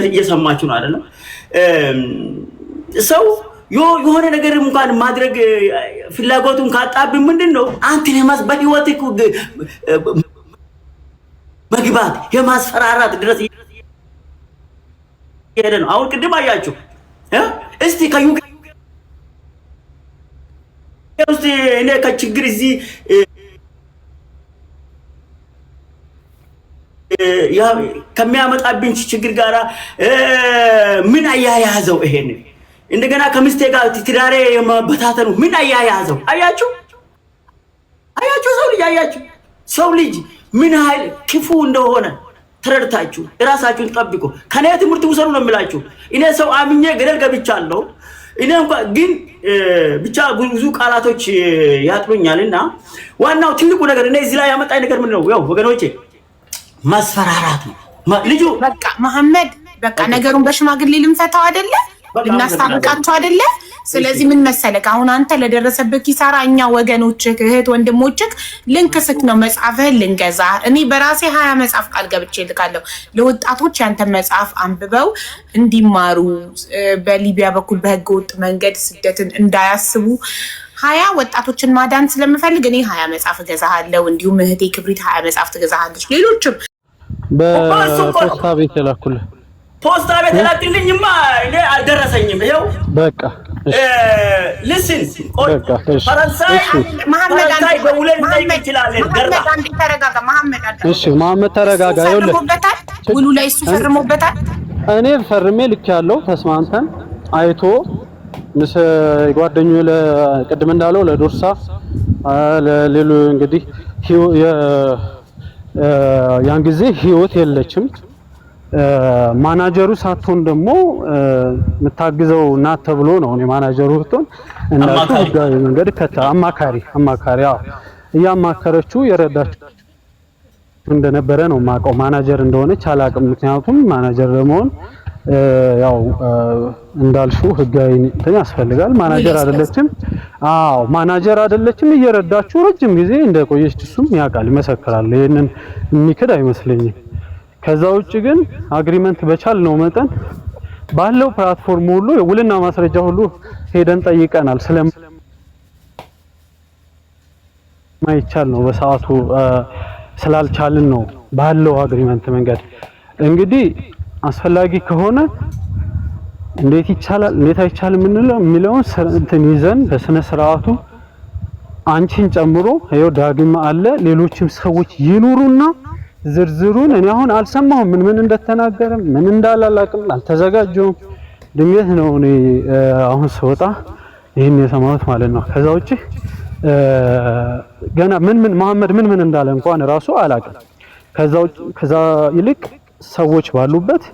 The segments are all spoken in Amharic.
እየሰማችሁ ነው አይደለም? ሰው የሆነ ነገር እንኳን ማድረግ ፍላጎቱን ካጣብን ምንድነው አንተን በህይወትህ መግባት የማስፈራራት ድረስ ይሄደ ነው። አሁን ቅድም አያችሁ እስቲ ከዩኬ ውስጥ እኔ ከችግር እዚህ ከሚያመጣብኝ ችግር ጋራ ምን አያያዘው? ይሄን እንደገና ከምስቴ ጋር ትዳሬ የማበታተኑ ምን አያያዘው? አያችሁ ሰው ልጅ ምን ኃይል ክፉ እንደሆነ ተረድታችሁ ራሳችሁን ጠብቁ። ከኔ ትምህርት ውሰዱ ነው የምላችሁ። እኔ ሰው አምኜ ገደል ገብቻለሁ። እኔ እንኳን ግን ብቻ ብዙ ቃላቶች ያጥሩኛልና ዋናው ትልቁ ነገር እኔ እዚህ ላይ ያመጣኝ ነገር ምን ነው? ያው ወገኖቼ ማስፈራራት ነው። ልጁ በቃ መሐመድ በቃ ነገሩን በሽማግሌ ልንፈታው አይደለ? ልናስታርቃቸው አይደለ? ስለዚህ ምን መሰለህ አሁን አንተ ለደረሰበት ኪሳራ እኛ ወገኖችህ እህት ወንድሞችህ ልንክስክ ነው መጽሐፍህን ልንገዛ። እኔ በራሴ 20 መጽሐፍ ቃል ገብቼ ልካለሁ ለወጣቶች ያንተ መጽሐፍ አንብበው እንዲማሩ በሊቢያ በኩል በህገ ወጥ መንገድ ስደትን እንዳያስቡ 20 ወጣቶችን ማዳን ስለምፈልግ እኔ 20 መጽሐፍ እገዛለሁ። እንዲሁም እህቴ ክብሪት 20 መጽሐፍ ትገዛለች። ሌሎችም በፖስታ ቤት ተላኩልህ። ፖስታ ቤት ተላክልኝማ እኔ አልደረሰኝም። ይሄው በቃ ልስን ፈረንሳይ መሐመድ በሁለት ላይ ይችላል። ተረጋጋ መሐመድ። እሺ መሐመድ ተረጋጋ። ይኸውልህ ውሉ ላይ እሱ ፈርሞበታል። እኔ ፈርሜ ልኬያለሁ። ተስማምተን አይቶ ጓደኛዬ ለቅድም እንዳለው ለዶርሳ ለሌሉ እንግዲህ ያን ጊዜ ህይወት የለችም። ማናጀሩ ሳትሆን ደግሞ የምታግዘው እናት ተብሎ ነው። እኔ ማናጀሩ ብትሆን እንዳልኩ ህጋዊ መንገድ አማካሪ እያማከረችው የረዳችው እንደነበረ ነው የማውቀው። ማናጀር እንደሆነች አላውቅም። ምክንያቱም ማናጀር ለመሆን ያው እንዳልሽው ህጋዊ እንትን ያስፈልጋል። ማናጀር አይደለችም። እየረዳችው ረጅም ጊዜ እንደቆየች እሱም ያውቃል፣ ይመሰክራል። ይሄንን የሚክድ አይመስለኝም። ከዛ ውጭ ግን አግሪመንት በቻልነው መጠን ባለው ፕላትፎርም ሁሉ የውልና ማስረጃ ሁሉ ሄደን ጠይቀናል። ስለማይቻል ነው በሰዓቱ ስላልቻልን ነው ባለው አግሪመንት መንገድ እንግዲህ አስፈላጊ ከሆነ እንዴት ይቻላል እንዴት አይቻልም የሚለውን እንትን ይዘን በስነ ስርዓቱ አንቺን ጨምሮ ይኸው ዳግም አለ ሌሎችም ሰዎች ይኑሩና ዝርዝሩን እኔ አሁን አልሰማሁም። ምን እንደተናገረ ምን እንዳላላቅም አልተዘጋጀውም። ድንገት ነው እኔ አሁን ስወጣ ይሄን የሰማሁት ማለት ነው። ከዛ ውጪ ገና መሐመድ ምን እንዳለ እንኳን ራሱ አላቅም። ከዛ ይልቅ ሰዎች ባሉበት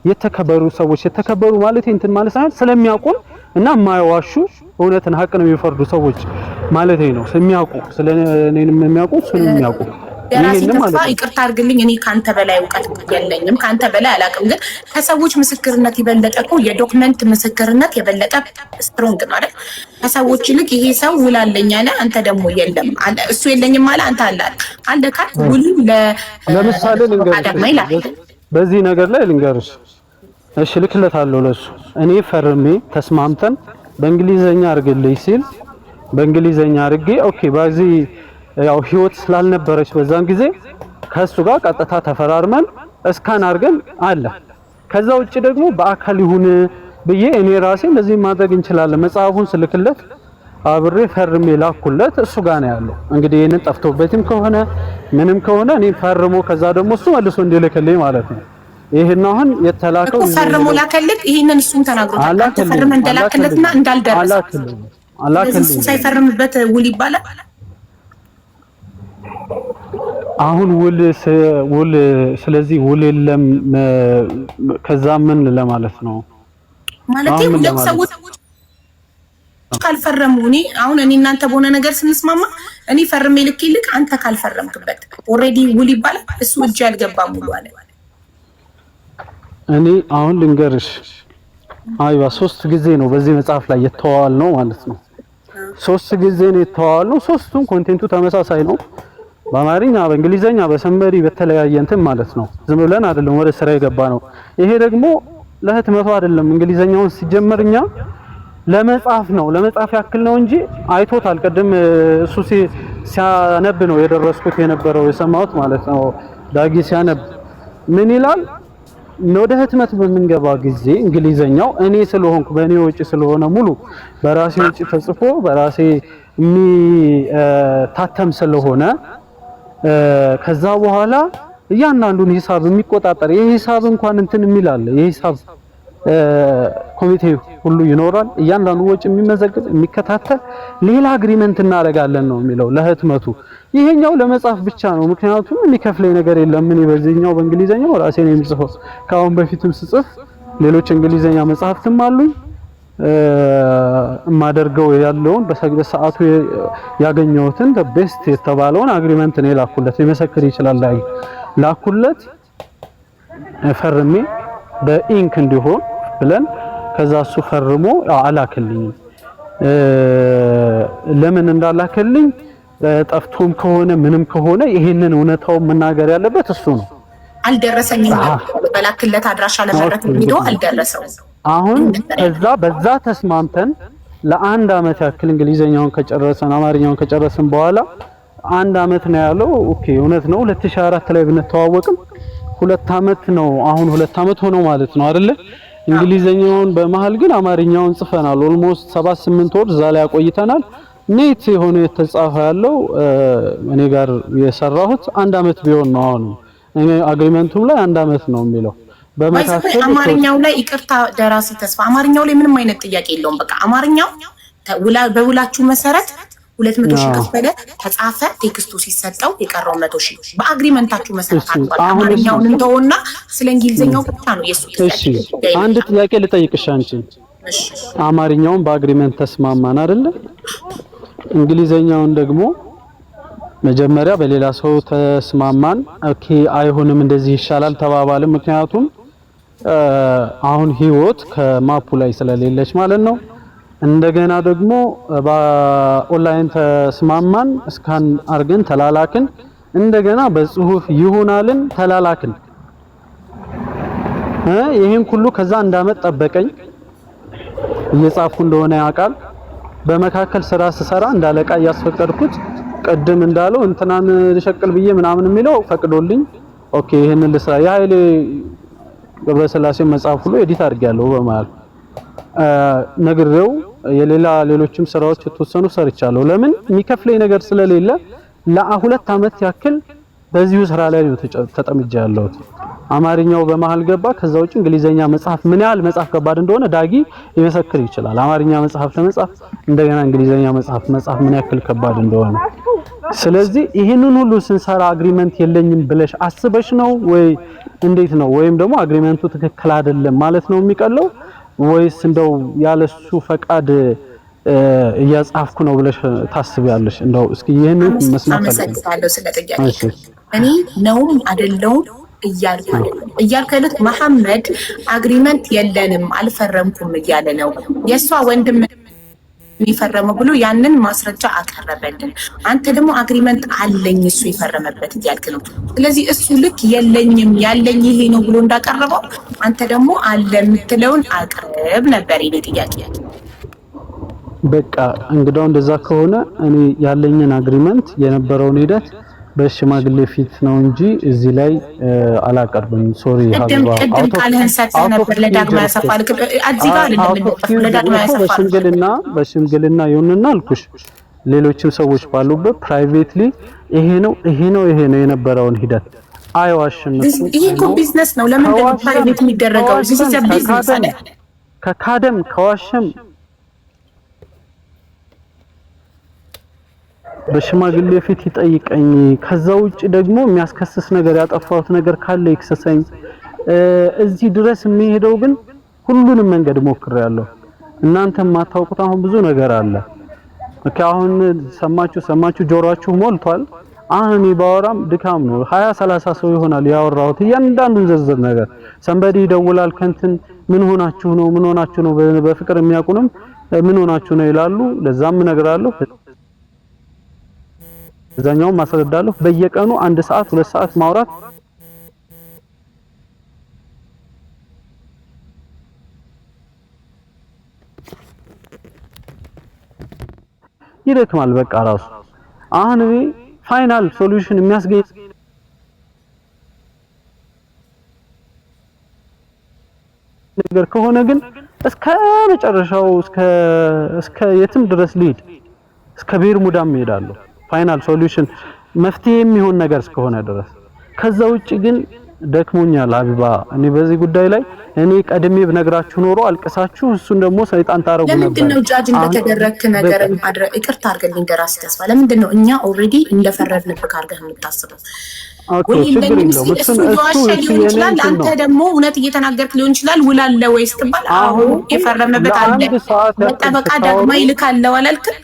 የተከበሩ ማለት እንትን ማለት ሳይሆን ስለሚያውቁን እና የማይዋሹ እውነትን ሀቅ ነው የሚፈርዱ ሰዎች ማለት ነው። ስለሚያውቁ ስለኔንም የሚያውቁ እሱንም የሚያውቁ ይቅርታ አድርግልኝ። እኔ ካንተ በላይ እውቀት የለኝም፣ ካንተ በላይ አላውቅም። ግን ከሰዎች ምስክርነት የበለጠ እኮ የዶክመንት ምስክርነት የበለጠ ስትሮንግ ነው አይደል? ከሰዎች ይልቅ ይሄ ሰው ውል አለኝ አለ፣ አንተ ደግሞ የለም አለ። እሱ የለኝም አለ፣ አንተ አለ ካል ውል ለምሳሌ ልንገርሽ፣ በዚህ ነገር ላይ ልንገርሽ። እሺ ልክለታለሁ ለሱ እኔ ፈርሜ ተስማምተን በእንግሊዘኛ አድርግልኝ ሲል በእንግሊዘኛ አድርጌ ኦኬ በዚህ ያው ህይወት ስላልነበረች በዛን ጊዜ ከሱ ጋር ቀጥታ ተፈራርመን እስካን አድርገን አለ። ከዛ ውጪ ደግሞ በአካል ይሁን ብዬ እኔ ራሴ እንደዚህ ማድረግ እንችላለን። መጽሐፉን ስልክለት አብሬ ፈርሜ ላኩለት፣ እሱ ጋር ነው ያለው። እንግዲህ ይሄንን ጠፍቶበትም ከሆነ ምንም ከሆነ እኔ ፈርሞ ከዛ ደግሞ እሱ መልሶ እንዲልክልኝ ማለት ነው። ይሄን አሁን የተላከው ፈርሞ ላከልክ። ይሄንን እሱም ተናግሮታል። አንተ ፈርመህ እንደላከለትና እንዳልደረሰ አላከልኝ ሳይፈርምበት ውል ይባላል። አሁን ውል ስለዚህ ውል የለም። ከዛ ምን ለማለት ነው ማለት ሁለት ሰዎች ካልፈረሙ እኔ እናንተ በሆነ ነገር ስንስማማ እኔ ፈርሜ ልክ አንተ ካልፈረምክበት ኦሬዲ ውል ይባላል። እሱ እጅ ያልገባም ውል አለ። እኔ አሁን ልንገርሽ አይዋ 3 ጊዜ ነው በዚህ መጽሐፍ ላይ የተዋዋል ነው ማለት ነው። 3 ጊዜ ነው የተዋዋል ነው። ሶስቱም ኮንቴንቱ ተመሳሳይ ነው። በአማርኛ በእንግሊዘኛ በሰንበዲ በተለያየ እንትን ማለት ነው። ዝም ብለን አይደለም ወደ ስራ የገባ ነው። ይሄ ደግሞ ለህትመቱ አይደለም። እንግሊዘኛውን ሲጀመርኛ ለመጻፍ ነው፣ ለመጻፍ ያክል ነው እንጂ አይቶታል። ቀደም እሱ ሲያነብ ነው የደረስኩት የነበረው የሰማሁት ማለት ነው። ዳጊ ሲያነብ ምን ይላል? ወደ ህትመት በምንገባ ጊዜ እንግሊዘኛው እኔ ስለሆንኩ በእኔ ወጪ ስለሆነ ሙሉ በራሴ ወጪ ተጽፎ በራሴ የሚታተም ስለሆነ ከዛ በኋላ እያንዳንዱን ሂሳብ የሚቆጣጠር የሂሳብ እንኳን እንትን የሚል አለ። የሂሳብ ኮሚቴ ሁሉ ይኖራል። እያንዳንዱ ወጪ የሚመዘግብ የሚከታተል ሌላ አግሪመንት እናደርጋለን ነው የሚለው ለህትመቱ። ይሄኛው ለመጻፍ ብቻ ነው። ምክንያቱም የሚከፍለኝ ነገር የለም። ምን በዚህኛው በእንግሊዘኛው ራሴ ነው የምጽፈው። ከአሁን በፊትም ስጽፍ ሌሎች እንግሊዘኛ መጽሐፍትም አሉኝ። የማደርገው ያለውን በሰዓቱ ያገኘሁትን ቤስት የተባለውን አግሪመንት ነው ላኩለት። ሊመሰክር ይችላል። ላኩለት ፈርሜ በኢንክ እንዲሆን ብለን ከዛ እሱ ፈርሞ አላከልኝ። ለምን እንዳላከልኝ ጠፍቶም ከሆነ ምንም ከሆነ ይሄንን እውነታው መናገር ያለበት እሱ ነው። አልደረሰኝም በላክለት አድራሻ ለመረጥ ቪዲዮ አልደረሰው። አሁን ከዛ በዛ ተስማምተን ለአንድ አመት ያክል እንግሊዘኛውን ከጨረሰን አማርኛውን ከጨረሰን በኋላ አንድ አመት ነው ያለው። ኦኬ እውነት ነው። 2004 ላይ ብንተዋወቅም 2 አመት ነው። አሁን 2 አመት ሆኖ ማለት ነው አይደለ? እንግሊዘኛውን በመሃል ግን አማርኛውን ጽፈናል። ኦልሞስት 7-8 ወር እዛ ላይ አቆይተናል። ኔት የሆነ የተጻፈ ያለው እኔ ጋር የሰራሁት 1 አመት ቢሆን ነው። አሁን እኔ አግሪመንቱም ላይ 1 አመት ነው የሚለው። በመካከል አማርኛው ላይ ይቅርታ ደራሲ ተስፋ አማርኛው ላይ ምንም አይነት ጥያቄ የለውም። በቃ አማርኛው በውላችሁ መሰረት 200 ሺህ ከፈለ ተጻፈ። ቴክስቱ ሲሰጠው የቀረው 100 ሺህ በአግሪመንታችሁ መሰረት አጥቷል። አማርኛውን እንተውና ስለ እንግሊዘኛው ብቻ ነው የሱ ጥያቄ። እሺ አንድ ጥያቄ ልጠይቅሽ አንቺ። እሺ አማርኛውን በአግሪመንት ተስማማን አይደለ? እንግሊዘኛውን ደግሞ መጀመሪያ በሌላ ሰው ተስማማን። ኦኬ አይሆንም እንደዚህ ይሻላል ተባባልን። ምክንያቱም አሁን ህይወት ከማፑ ላይ ስለሌለች ማለት ነው። እንደገና ደግሞ በኦንላይን ተስማማን፣ እስካን አርገን ተላላክን። እንደገና በጽሁፍ ይሆናልን ተላላክን። ይሄን ሁሉ ከዛ እንዳመጥ ጠበቀኝ። እየጻፍኩ እንደሆነ ያውቃል። በመካከል ስራ ስሰራ እንዳለቃ እያስፈቀድኩት ቀደም እንዳለው እንትናን ልሸቅል ብዬ ምናምን የሚለው ፈቅዶልኝ ኦኬ ይሄንን ልስራ የኃይሌ ገብረስላሴ መጽሐፍ ሁሉ ኤዲት አድርጌያለሁ በመሃል ነግሬው ሌሎችም ስራዎች የተወሰኑ ሰርቻለሁ። ለምን የሚከፍለኝ ነገር ስለሌለ ለ2 አመት ያክል በዚሁ ስራ ላይ ነው ተጠምጃለሁ። አማርኛው በመሃል ገባ። ከዛ ውጭ እንግሊዘኛ መጽሐፍ ምን ያህል መጽሐፍ ከባድ እንደሆነ ዳጊ ሊመሰክር ይችላል። አማርኛ መጽሐፍ ለመጻፍ እንደገና እንግሊዘኛ መጽሐፍ ምን ያክል ከባድ እንደሆነ። ስለዚህ ይሄንን ሁሉ ስንሰራ አግሪመንት የለኝም ብለሽ አስበሽ ነው ወይ እንዴት ነው? ወይም ደግሞ አግሪመንቱ ትክክል አይደለም ማለት ነው የሚቀለው ወይስ እንደው ያለሱ ፈቃድ እያጻፍኩ ነው ብለሽ ታስቢያለሽ? እንደው እስኪ ይሄንን መስማት አመሰግናለሁ ስለጠያቄ። እኔ ነውም አይደለውም እያልኩ ያሉት መሐመድ አግሪመንት የለንም አልፈረምኩም እያለ ነው። የሷ ወንድም የሚፈረመው ብሎ ያንን ማስረጃ አቀረበልን። አንተ ደግሞ አግሪመንት አለኝ እሱ የፈረመበት እያልክ ነው። ስለዚህ እሱ ልክ የለኝም ያለኝ ይሄ ነው ብሎ እንዳቀረበው አንተ ደግሞ አለ የምትለውን አቅርብ ነበር የኔ ጥያቄ። በቃ እንግዳው እንደዛ ከሆነ እኔ ያለኝን አግሪመንት የነበረውን ሂደት በሽማግሌ ፊት ነው እንጂ እዚህ ላይ አላቀርብም። ሶሪ ሀቢባ ቅድም ቃልህን ሰጥተህ ነበር ለዳግማ ያሰፋል እዚህ ጋር ለዳግማ ያሰፋል በሽምግልና ይሁንና አልኩሽ። ሌሎችም ሰዎች ባሉበት ፕራይቬትሊ ይሄ ነው የነበረውን ሂደት አይዋሽም። ይሄ እኮ ቢዝነስ ነው። ለምን ፕራይቬት የሚደረገው? እዚህ ሲዘብ ቢዝነስ አለ። ከካደም ከዋሸም በሽማግሌ ፊት ይጠይቀኝ። ከዛ ውጭ ደግሞ የሚያስከስስ ነገር ያጠፋሁት ነገር ካለ ይክሰሰኝ። እዚህ ድረስ የሚሄደው ግን ሁሉንም መንገድ ሞክሬያለሁ። እናንተ የማታውቁት አሁን ብዙ ነገር አለ። አሁን ሰማችሁ ጆሮአችሁ ሞልቷል። አሁን እኔ ባወራም ድካም ነው። 20-30 ሰው ይሆናል ያወራሁት እያንዳንዱን ዝርዝር ነገር። ሰንበዲ ይደውላል ከንትን ምን ሆናችሁ ነው በፍቅር የሚያውቁንም ምን ሆናችሁ ነው ይላሉ። ለዛም እነግራለሁ። እዛኛው ማስረዳለሁ። በየቀኑ 1 ሰዓት 2 ሰዓት ማውራት ይደክማል። በቃ ራሱ አሁን ፋይናል ሶሉሽን የሚያስገኝ ነገር ከሆነ ግን እስከ መጨረሻው እስከ የትም ድረስ ሊድ እስከ ቤርሙዳም እሄዳለሁ። ፋይናል ሶሉሽን መፍትሄ የሚሆን ነገር እስከሆነ ድረስ። ከዛ ውጪ ግን ደክሞኛል ሀቢባ። እኔ በዚህ ጉዳይ ላይ እኔ ቀድሜ ብነግራችሁ ኖሮ አልቀሳችሁ እሱን ደግሞ ሰይጣን ታረጉ ነበር። ለምንድን ነው ጃጅ እንደተደረክ ነገር ማድረግ ይቅርታ አድርገልኝ ደራሲ ተስፋ። ለምንድን ነው እኛ ኦልሬዲ እንደፈረድንብህ አድርገህ የምታስበው? አንተ ደግሞ እውነት እየተናገርክ ሊሆን ይችላል። ውል አለ ወይስ ትባል? አዎ የፈረመበት አለ። ጠበቃ ዳግማ ይልካለው አላልክም?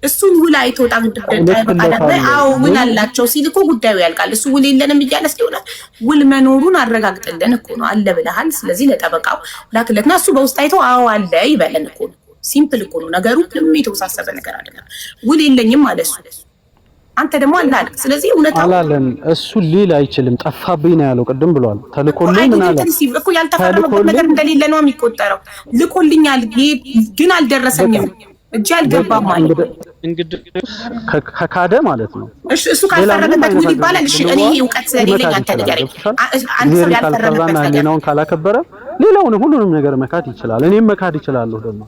እሱን ውል አይቶ አዎ ውል አላቸው ሲል እኮ ጉዳዩ ያልቃል። እሱ ውል የለንም እያለ ሲሆናል ውል መኖሩን አረጋግጥልን እኮ ነው። አለ ብለሃል። ስለዚህ ለጠበቃው ላክለትና እሱ በውስጥ አይቶ አዎ አለ ይበለን እኮ ነው። ሲምፕል እኮ ነው ነገሩ። ምንም የተወሳሰበ ነገር አይደለም። ውል የለኝም አለ እሱ። አንተ ደግሞ አላለ። ስለዚህ እውነት አላለም። እሱ ሊል አይችልም። ጠፋብኝ ነው ያለው። ቅድም ብሏል። ተልኮልኝ ምን አለ እኮ ያልተፈረመበት ነገር እንደሌለ ነው የሚቆጠረው። ልኮልኛል ግን አልደረሰኝም እጅ አልገባም ማለት እንግዲህ ከካደ ማለት ነው። እሱ ካልፈረመበት ውል ይባላል። እሺ እኔ እውቀት ስለሌለኝ አንተ ንገረኝ። አንተ ሰው ያልፈረመበት ነገር ነው ካላከበረ ሌላውን ሁሉንም ነገር መካድ ይችላል። እኔም መካድ ይችላልሁ። ደግሞ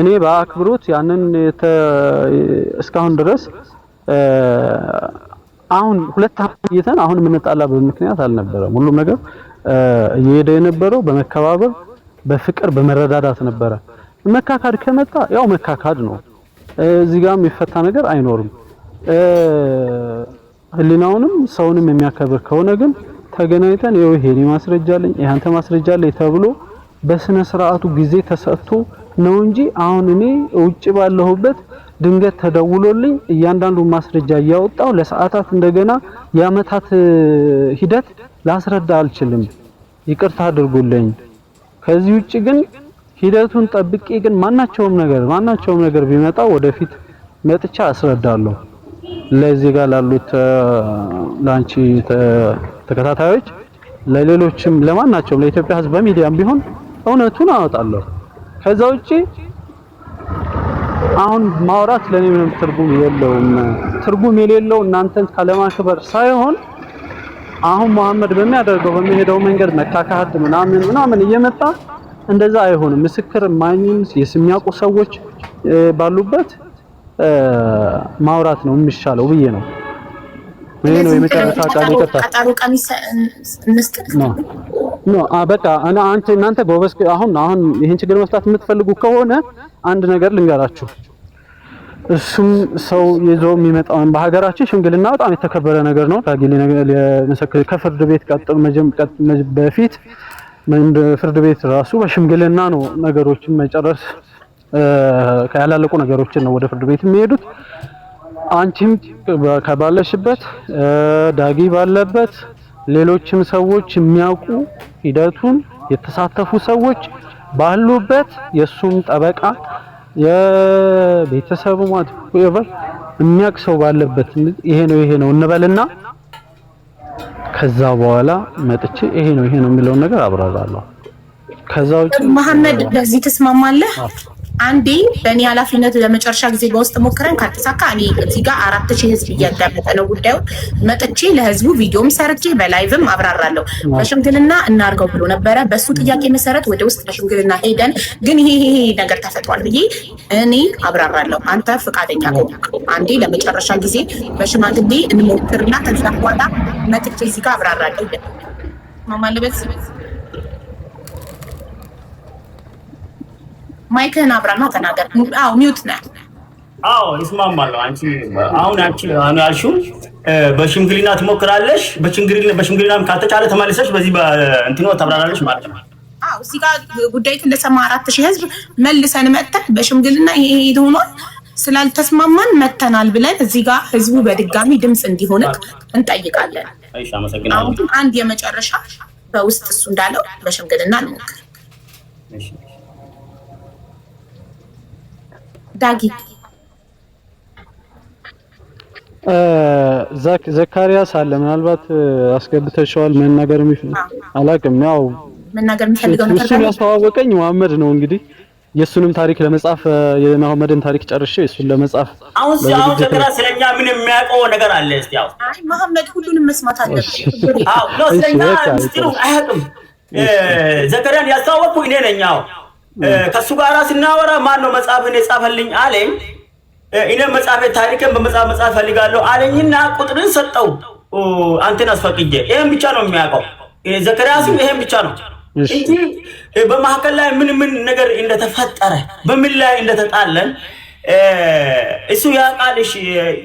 እኔ በአክብሮት ያንን እስካሁን ድረስ አሁን 2 ዓመት ይተን አሁን የምንጣላበት ምክንያት አልነበረም። ሁሉም ነገር እየሄደ የነበረው በመከባበር በፍቅር በመረዳዳት ነበረ። መካካድ ከመጣ ያው መካካድ ነው። እዚህ ጋር የሚፈታ ነገር አይኖርም። ህሊናውንም ሰውንም የሚያከብር ከሆነ ግን ተገናኝተን ይሄ ማስረጃ አለኝ አንተ ማስረጃ አለኝ ተብሎ በስነ ስርዓቱ ጊዜ ተሰጥቶ ነው እንጂ አሁን እኔ ውጭ ባለሁበት ድንገት ተደውሎልኝ እያንዳንዱ ማስረጃ እያወጣው ለሰዓታት እንደገና የአመታት ሂደት ላስረዳ አልችልም። ይቅርታ አድርጉልኝ። ከዚህ ውጭ ግን ሂደቱን ጠብቄ ግን ማናቸውም ነገር ቢመጣ ወደፊት መጥቻ አስረዳለሁ። ለዚህ ጋር ላሉት ላንቺ ተከታታዮች ለሌሎችም ለማናቸውም ለኢትዮጵያ ሕዝብ በሚዲያም ቢሆን እውነቱን አወጣለሁ። ከዛ ውጪ አሁን ማውራት ለኔ ምንም ትርጉም የለውም። ትርጉም የሌለው እናንተን ካለማክበር ሳይሆን አሁን መሐመድ በሚሄደው መንገድ መካካድ ምናምን እየመጣ እንደዛ አይሆንም። ምስክር ማኝም የስሚያውቁ ሰዎች ባሉበት ማውራት ነው የሚሻለው ብዬ ነው። ይሄ ነው የመጨረሻ ቃል ይቀጣል ነው። በቃ እናንተ ጎበዝ አሁን ይሄን ችግር መፍታት የምትፈልጉ ከሆነ አንድ ነገር ልንገራችሁ። እሱም ሰው ይዞ የሚመጣውን በሀገራችን ሽምግልና በጣም የተከበረ ነገር ነው። ታግሊ ለምስክር ከፍርድ ቤት በፊት ፍርድ ቤት ራሱ በሽምግልና ነው ነገሮችን መጨረስ ያላለቁ ነገሮችን ነው ወደ ፍርድ ቤት የሚሄዱት። አንቺም ከባለሽበት ዳጊ ባለበት ሌሎችም ሰዎች የሚያውቁ ሂደቱን የተሳተፉ ሰዎች ባሉበት የሱም ጠበቃ የቤተሰቡ ማለት የሚያውቅ ሰው ባለበት ይሄ ነው እንበልና ከዛ በኋላ መጥቼ ይሄ ነው የሚለውን ነገር አብራራለሁ። ከዛ ውጪ መሐመድ በዚህ ተስማማለህ? አንዴ በእኔ ኃላፊነት ለመጨረሻ ጊዜ በውስጥ ሞክረን ካልተሳካ እኔ እዚህ ጋር 4000 ህዝብ እያዳመጠ ነው ጉዳዩ። መጥቼ ለህዝቡ ቪዲዮም ሰርቼ በላይቭም አብራራለሁ። በሽምግልና እናርገው ብሎ ነበረ። በሱ ጥያቄ መሰረት ወደ ውስጥ በሽምግልና ሄደን ግን ይሄ ነገር ተፈጥሯል ብዬ እኔ አብራራለሁ። አንተ ፈቃደኛ ከሆንክ አንዴ ለመጨረሻ ጊዜ በሽማግሌ እንሞክርና ከዛ በኋላ መጥቼ እዚህ ጋር አብራራለሁ። ማማለበት ማይክህን አብራና ተናገር። አዎ ሚውት ነህ። አዎ ይስማማል። አንቺ ያልሽው በሽምግልና ትሞክራለሽ። በሽምግልናም ካልተቻለ ተመልሰሽ በዚህ በእንትኖ ተብራራለሽ ማለት ነው። አዎ እዚህ ጋር ጉዳይ እንደሰማ 4000 ህዝብ መልሰን መጥተን በሽምግልና ይሄ ሆኗል ስላልተስማማን መተናል ብለን እዚህ ጋር ህዝቡ በድጋሚ ድምጽ እንዲሆንክ እንጠይቃለን። እሺ አመሰግናለሁ። አሁን አንድ የመጨረሻ በውስጥ እሱ እንዳለው በሽምግልና እንሞክር። እሺ ዳጊ ዘካሪያስ አለ ምናልባት አስገብተሽዋል መናገር አላውቅም። ያው መናገር የሚፈልገው ነገር እሱን ያስተዋወቀኝ መሐመድ ነው። እንግዲህ የሱንም ታሪክ ለመጻፍ የመሐመድን ታሪክ ጨርሼ እሱን ለመጻፍ አሁን ዘካሪያስ ስለኛ ምን የሚያውቀው ነገር አለ? እስቲ ያው አይ መሐመድ ሁሉንም መስማት አለበት። አዎ ነው ስለኛ ምስጢሩ አያውቅም። ዘካሪያን ያስተዋወቅኩ እኔ ነኝ። አዎ ከሱ ጋር ስናወራ ማን ነው መጽሐፍን የጻፈልኝ አለኝ። እኔ መጽሐፍ ታሪክን በመጽሐፍ ፈልጋለሁ አለኝና ቁጥርን ሰጠው። አንተን አስፈቅጄ ይሄን ብቻ ነው የሚያውቀው ዘካሪያስም ይሄን ብቻ ነው እንጂ በመሐከል ላይ ምን ነገር እንደተፈጠረ በምን ላይ እንደተጣለን እሱ ያውቃልሽ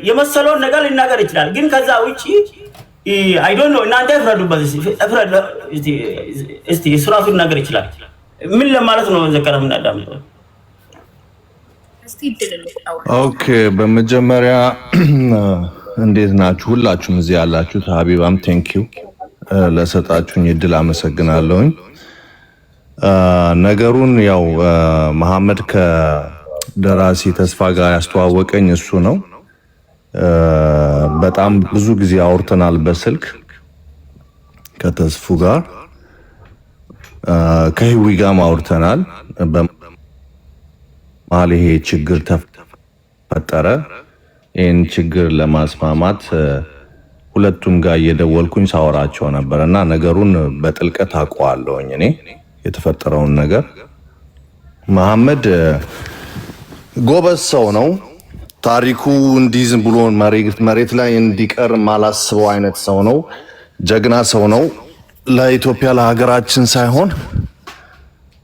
የመሰለውን ነገር ሊናገር ይችላል። ግን ከዛ ውጪ አይ ዶንት ኖ እናንተ ፍረዱበት። እስቲ እሱ ራሱ ሊናገር ይችላል። ምን ለማለት ነው ዘካሪያስ እናዳምጠው። ኦኬ በመጀመሪያ እንዴት ናችሁ ሁላችሁም እዚህ ያላችሁት? ሀቢባም ቴንኪው ለሰጣችሁኝ እድል አመሰግናለሁኝ። ነገሩን ያው መሐመድ ከደራሲ ተስፋ ጋር ያስተዋወቀኝ እሱ ነው። በጣም ብዙ ጊዜ አውርተናል በስልክ ከተስፉ ጋር ከህዊ ጋር አውርተናል። መሀል ይሄ ችግር ተፈጠረ። ይህን ችግር ለማስማማት ሁለቱም ጋር እየደወልኩኝ ሳወራቸው ነበርና ነገሩን በጥልቀት አውቀዋለሁኝ እኔ የተፈጠረውን ነገር። መሐመድ ጎበዝ ሰው ነው። ታሪኩ እንዲህ ዝም ብሎ መሬት ላይ እንዲቀር ማላስበው አይነት ሰው ነው። ጀግና ሰው ነው። ለኢትዮጵያ ለሀገራችን ሳይሆን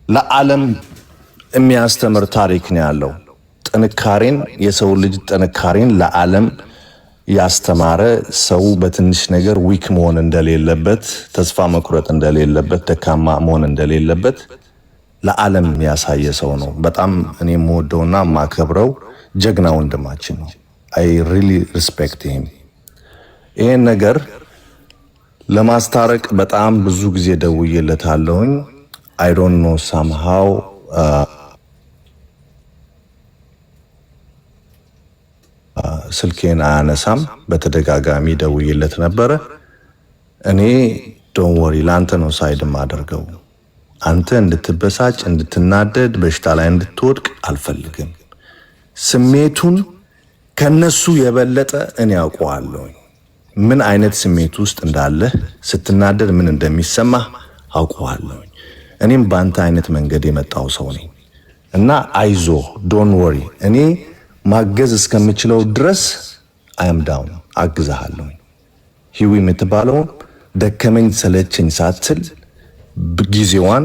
ለዓለም የሚያስተምር ታሪክ ነው ያለው። ጥንካሬን የሰው ልጅ ጥንካሬን ለዓለም ያስተማረ ሰው በትንሽ ነገር ዊክ መሆን እንደሌለበት፣ ተስፋ መቁረጥ እንደሌለበት፣ ደካማ መሆን እንደሌለበት ለዓለም ያሳየ ሰው ነው። በጣም እኔ የምወደውና የማከብረው ጀግና ወንድማችን ነው። አይ ሪሊ ሪስፔክት ሂም። ይሄን ነገር ለማስታረቅ በጣም ብዙ ጊዜ ደውዬለታለሁኝ። አይ ዶንት ኖ ሳምሃው ስልኬን አያነሳም። በተደጋጋሚ ደውዬለት ነበረ። እኔ ዶንት ወሪ ላንተ ነው ሳይድ ማደርገው። አንተ እንድትበሳጭ፣ እንድትናደድ፣ በሽታ ላይ እንድትወድቅ አልፈልግም። ስሜቱን ከነሱ የበለጠ እኔ አውቀዋለሁ። ምን አይነት ስሜት ውስጥ እንዳለህ ስትናደድ ምን እንደሚሰማህ አውቀዋለሁ። እኔም በአንተ አይነት መንገድ የመጣው ሰው ነኝ እና አይዞ ዶንት ወሪ እኔ ማገዝ እስከምችለው ድረስ አም ዳውን አግዛለሁ። ሂዊ የምትባለውን ደከመኝ ሰለቸኝ ሳትል ጊዜዋን፣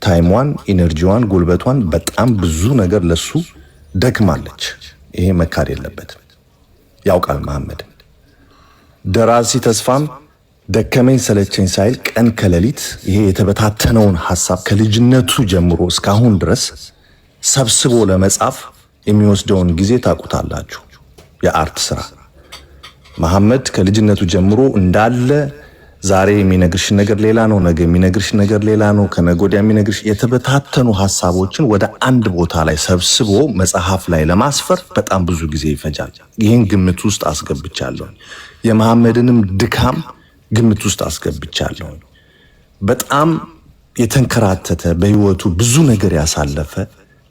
ታይሟን፣ ኢነርጂዋን፣ ጉልበቷን በጣም ብዙ ነገር ለሱ ደክማለች። ይሄ መካድ የለበትም። ያውቃል መሐመድ። ደራሲ ተስፋም ደከመኝ ሰለቸኝ ሳይል ቀን ከሌሊት ይሄ የተበታተነውን ሐሳብ ከልጅነቱ ጀምሮ እስካሁን ድረስ ሰብስቦ ለመጻፍ የሚወስደውን ጊዜ ታውቁታላችሁ። የአርት ስራ መሐመድ ከልጅነቱ ጀምሮ እንዳለ ዛሬ የሚነግርሽ ነገር ሌላ ነው፣ ነገ የሚነግርሽ ነገር ሌላ ነው፣ ከነገ ወዲያ የሚነግርሽ የተበታተኑ ሐሳቦችን ወደ አንድ ቦታ ላይ ሰብስቦ መጽሐፍ ላይ ለማስፈር በጣም ብዙ ጊዜ ይፈጃል። ይህን ግምት ውስጥ አስገብቻለሁ። የመሐመድንም ድካም ግምት ውስጥ አስገብቻለሁ። በጣም የተንከራተተ በህይወቱ ብዙ ነገር ያሳለፈ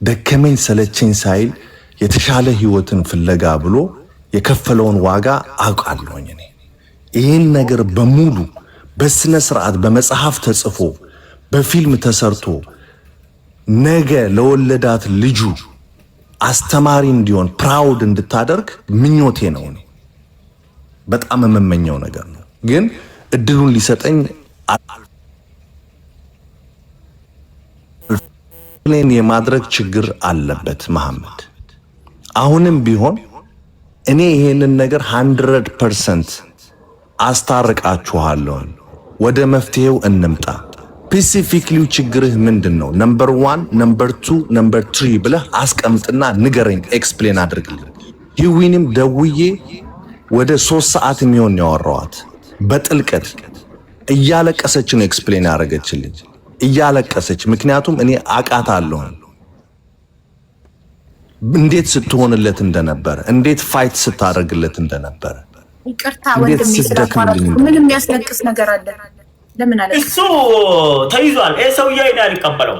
ደከመኝ ሰለቸኝ ሳይል የተሻለ ህይወትን ፍለጋ ብሎ የከፈለውን ዋጋ አውቃለሁኝ። እኔ ይህን ነገር በሙሉ በስነ ስርዓት በመጽሐፍ ተጽፎ በፊልም ተሰርቶ ነገ ለወለዳት ልጁ አስተማሪ እንዲሆን ፕራውድ እንድታደርግ ምኞቴ ነው። እኔ በጣም የምመኘው ነገር ነው። ግን እድሉን ሊሰጠኝ ፕሌን የማድረግ ችግር አለበት መሐመድ። አሁንም ቢሆን እኔ ይሄንን ነገር 100% አስታርቃችኋለሁ። ወደ መፍትሄው እንምጣ። ስፔሲፊክሊ ችግርህ ምንድነው? ነምበር 1 ነምበር 2 ነምበር 3 ብለህ አስቀምጥና ንገረኝ፣ ኤክስፕሌን አድርግልኝ። ይዊንም ደውዬ ወደ 3 ሰዓት የሚሆን ያወራዋት በጥልቀት እያለቀሰች ነው ኤክስፕሌን ያደረገችልኝ። እያለቀሰች ምክንያቱም እኔ አውቃታለሁ እንዴት ስትሆንለት እንደነበረ፣ እንዴት ፋይት ስታደርግለት እንደነበረ ይቅርታ ወንድሜ ስለማለት ምን የሚያስለቅስ ነገር አለ? ለምን አለ? እሱ ተይዟል። ይሄ ሰውዬ አይቀበለው።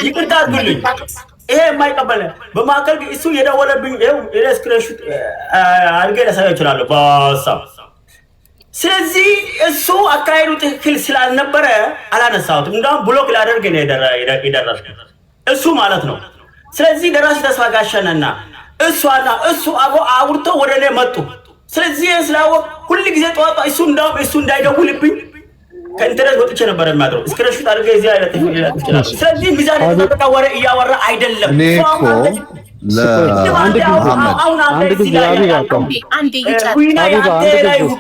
ይቅርታ አድርጉልኝ። ይሄ የማይቀበል በማከል እሱ የደወለብኝ ይሄው ስክሪንሾት አድርጌ ላሳያችሁ እችላለሁ በዋትስአፕ። ስለዚህ እሱ አካሄዱ ትክክል ስላልነበረ አላነሳሁትም። እንደውም ብሎክ ላደርግ ነው የደረስኩት እሱ ማለት ነው። ስለዚህ ደራሲ ተስፋ ጋሸነና እሷና እሱ አውርቶ ወደ እኔ መጡ። ስለዚህ ስላወቅ ሁሉ ጊዜ ጠዋት እሱ እንዳይደውልብኝ ከኢንተርኔት ወጥቼ ነበር የሚያድረው። ስክሪንሾት አድርጌ እዚህ አይነት ይችላል። ስለዚህ ሚዛን የተጠበቀ ወሬ እያወራ አይደለም።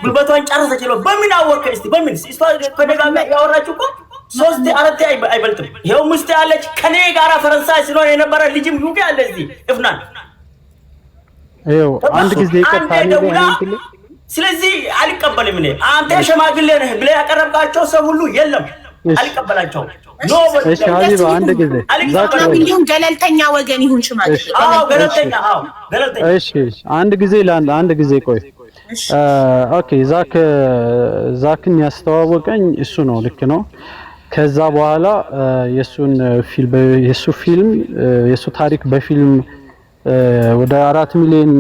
ጉልበቷን ጨረሰች ነው። በምን አወቀ? እስቲ በምን ከደጋጋ ያወራችሁ እኮ 3-4 አይበልጥም። ይኸው ምስት ያለች ከኔ ጋራ ፈረንሳይ ስለሆነ የነበረ ልጅም ይሁን ያለ እዚህ እፍናን ይኸው አንድ ጊዜ ይቀጣል። ስለዚህ አልቀበልም። እኔ አንተ ሸማግሌ ነህ ብለህ ያቀረብካቸው ሰው ሁሉ የለም አልቀበላቸውም። ኖ እሺ ሀቢባ አንድ ጊዜ ይሁን ገለልተኛ ወገን ይሁን ሽማግሌ ገለልተኛ እሺ አንድ ጊዜ አንድ ጊዜ ቆይ ኦኬ ዛክን ያስተዋወቀኝ እሱ ነው። ልክ ነው። ከዛ በኋላ የሱ ፊልም የሱ ታሪክ በፊልም ወደ 4 ሚሊዮን